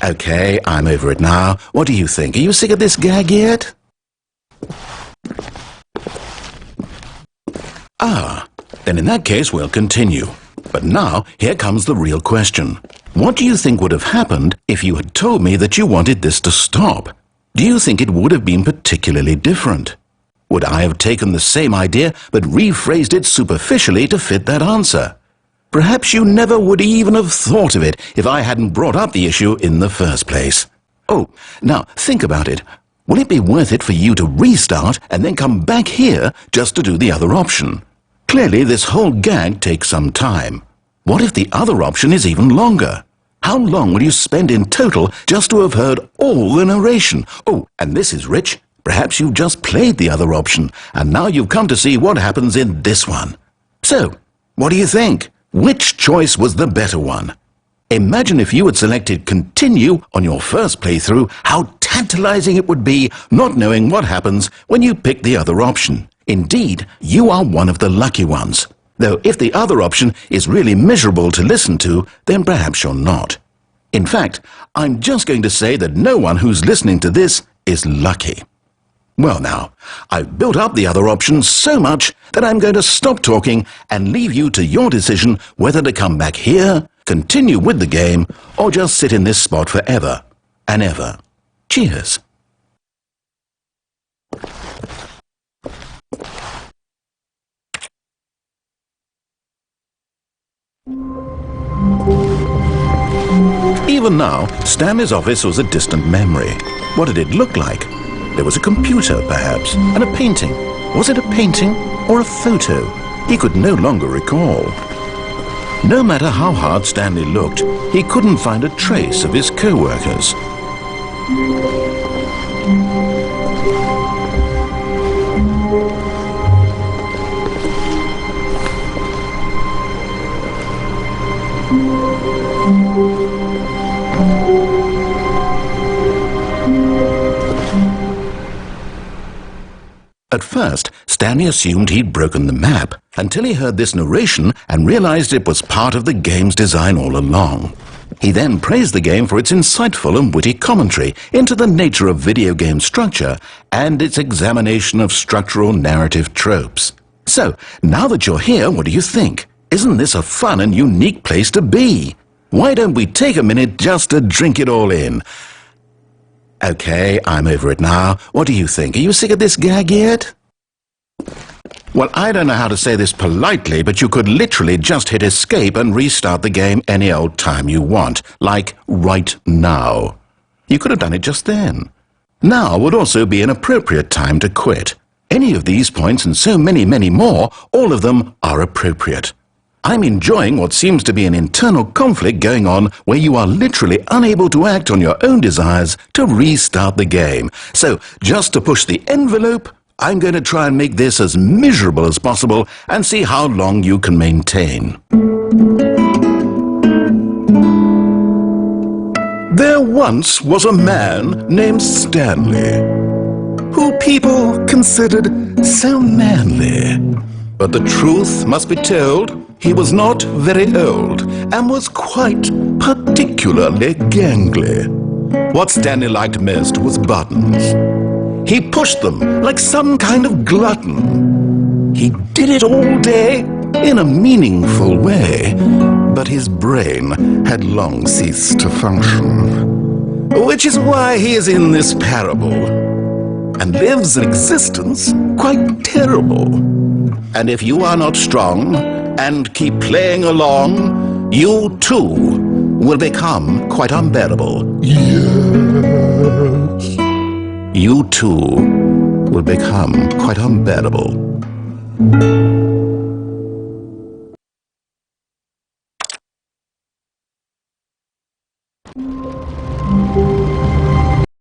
Okay, I'm over it now. What do you think? Are you sick of this gag yet? Ah, then in that case we'll continue. But now, here comes the real question. What do you think would have happened if you had told me that you wanted this to stop? Do you think it would have been particularly different? Would I have taken the same idea but rephrased it superficially to fit that answer? Perhaps you never would even have thought of it if I hadn't brought up the issue in the first place. Oh, now think about it. Will it be worth it for you to restart and then come back here just to do the other option? Clearly, this whole gag takes some time. What if the other option is even longer? How long will you spend in total just to have heard all the narration? Oh, and this is rich. Perhaps you've just played the other option, and now you've come to see what happens in this one. So, what do you think? Which choice was the better one? Imagine if you had selected continue on your first playthrough, how tantalizing it would be not knowing what happens when you pick the other option. Indeed, you are one of the lucky ones. Though if the other option is really miserable to listen to, then perhaps you're not. In fact, I'm just going to say that no one who's listening to this is lucky. Well now, I've built up the other options so much that I'm going to stop talking and leave you to your decision whether to come back here, continue with the game, or just sit in this spot forever and ever. Cheers. Even now, Stanley's office was a distant memory. What did it look like? There was a computer, perhaps, and a painting. Was it a painting or a photo? He could no longer recall. No matter how hard Stanley looked, he couldn't find a trace of his co-workers. At first, Stanley assumed he'd broken the map, until he heard this narration and realized it was part of the game's design all along. He then praised the game for its insightful and witty commentary into the nature of video game structure and its examination of structural narrative tropes. So, now that you're here, what do you think? Isn't this a fun and unique place to be? Why don't we take a minute just to drink it all in? Okay, I'm over it now. What do you think? Are you sick of this gag yet? Well, I don't know how to say this politely, but you could literally just hit escape and restart the game any old time you want, like right now. You could have done it just then. Now would also be an appropriate time to quit. Any of these points and so many, many more, all of them are appropriate. I'm enjoying what seems to be an internal conflict going on where you are literally unable to act on your own desires to restart the game. So, just to push the envelope, I'm going to try and make this as miserable as possible and see how long you can maintain. There once was a man named Stanley, who people considered so manly. But the truth must be told, he was not very old and was quite particularly gangly. What Stanley liked most was buttons. He pushed them like some kind of glutton. He did it all day in a meaningful way, but his brain had long ceased to function. Which is why he is in this parable and lives an existence quite terrible. And if you are not strong and keep playing along, you too will become quite unbearable. Yes. You too will become quite unbearable.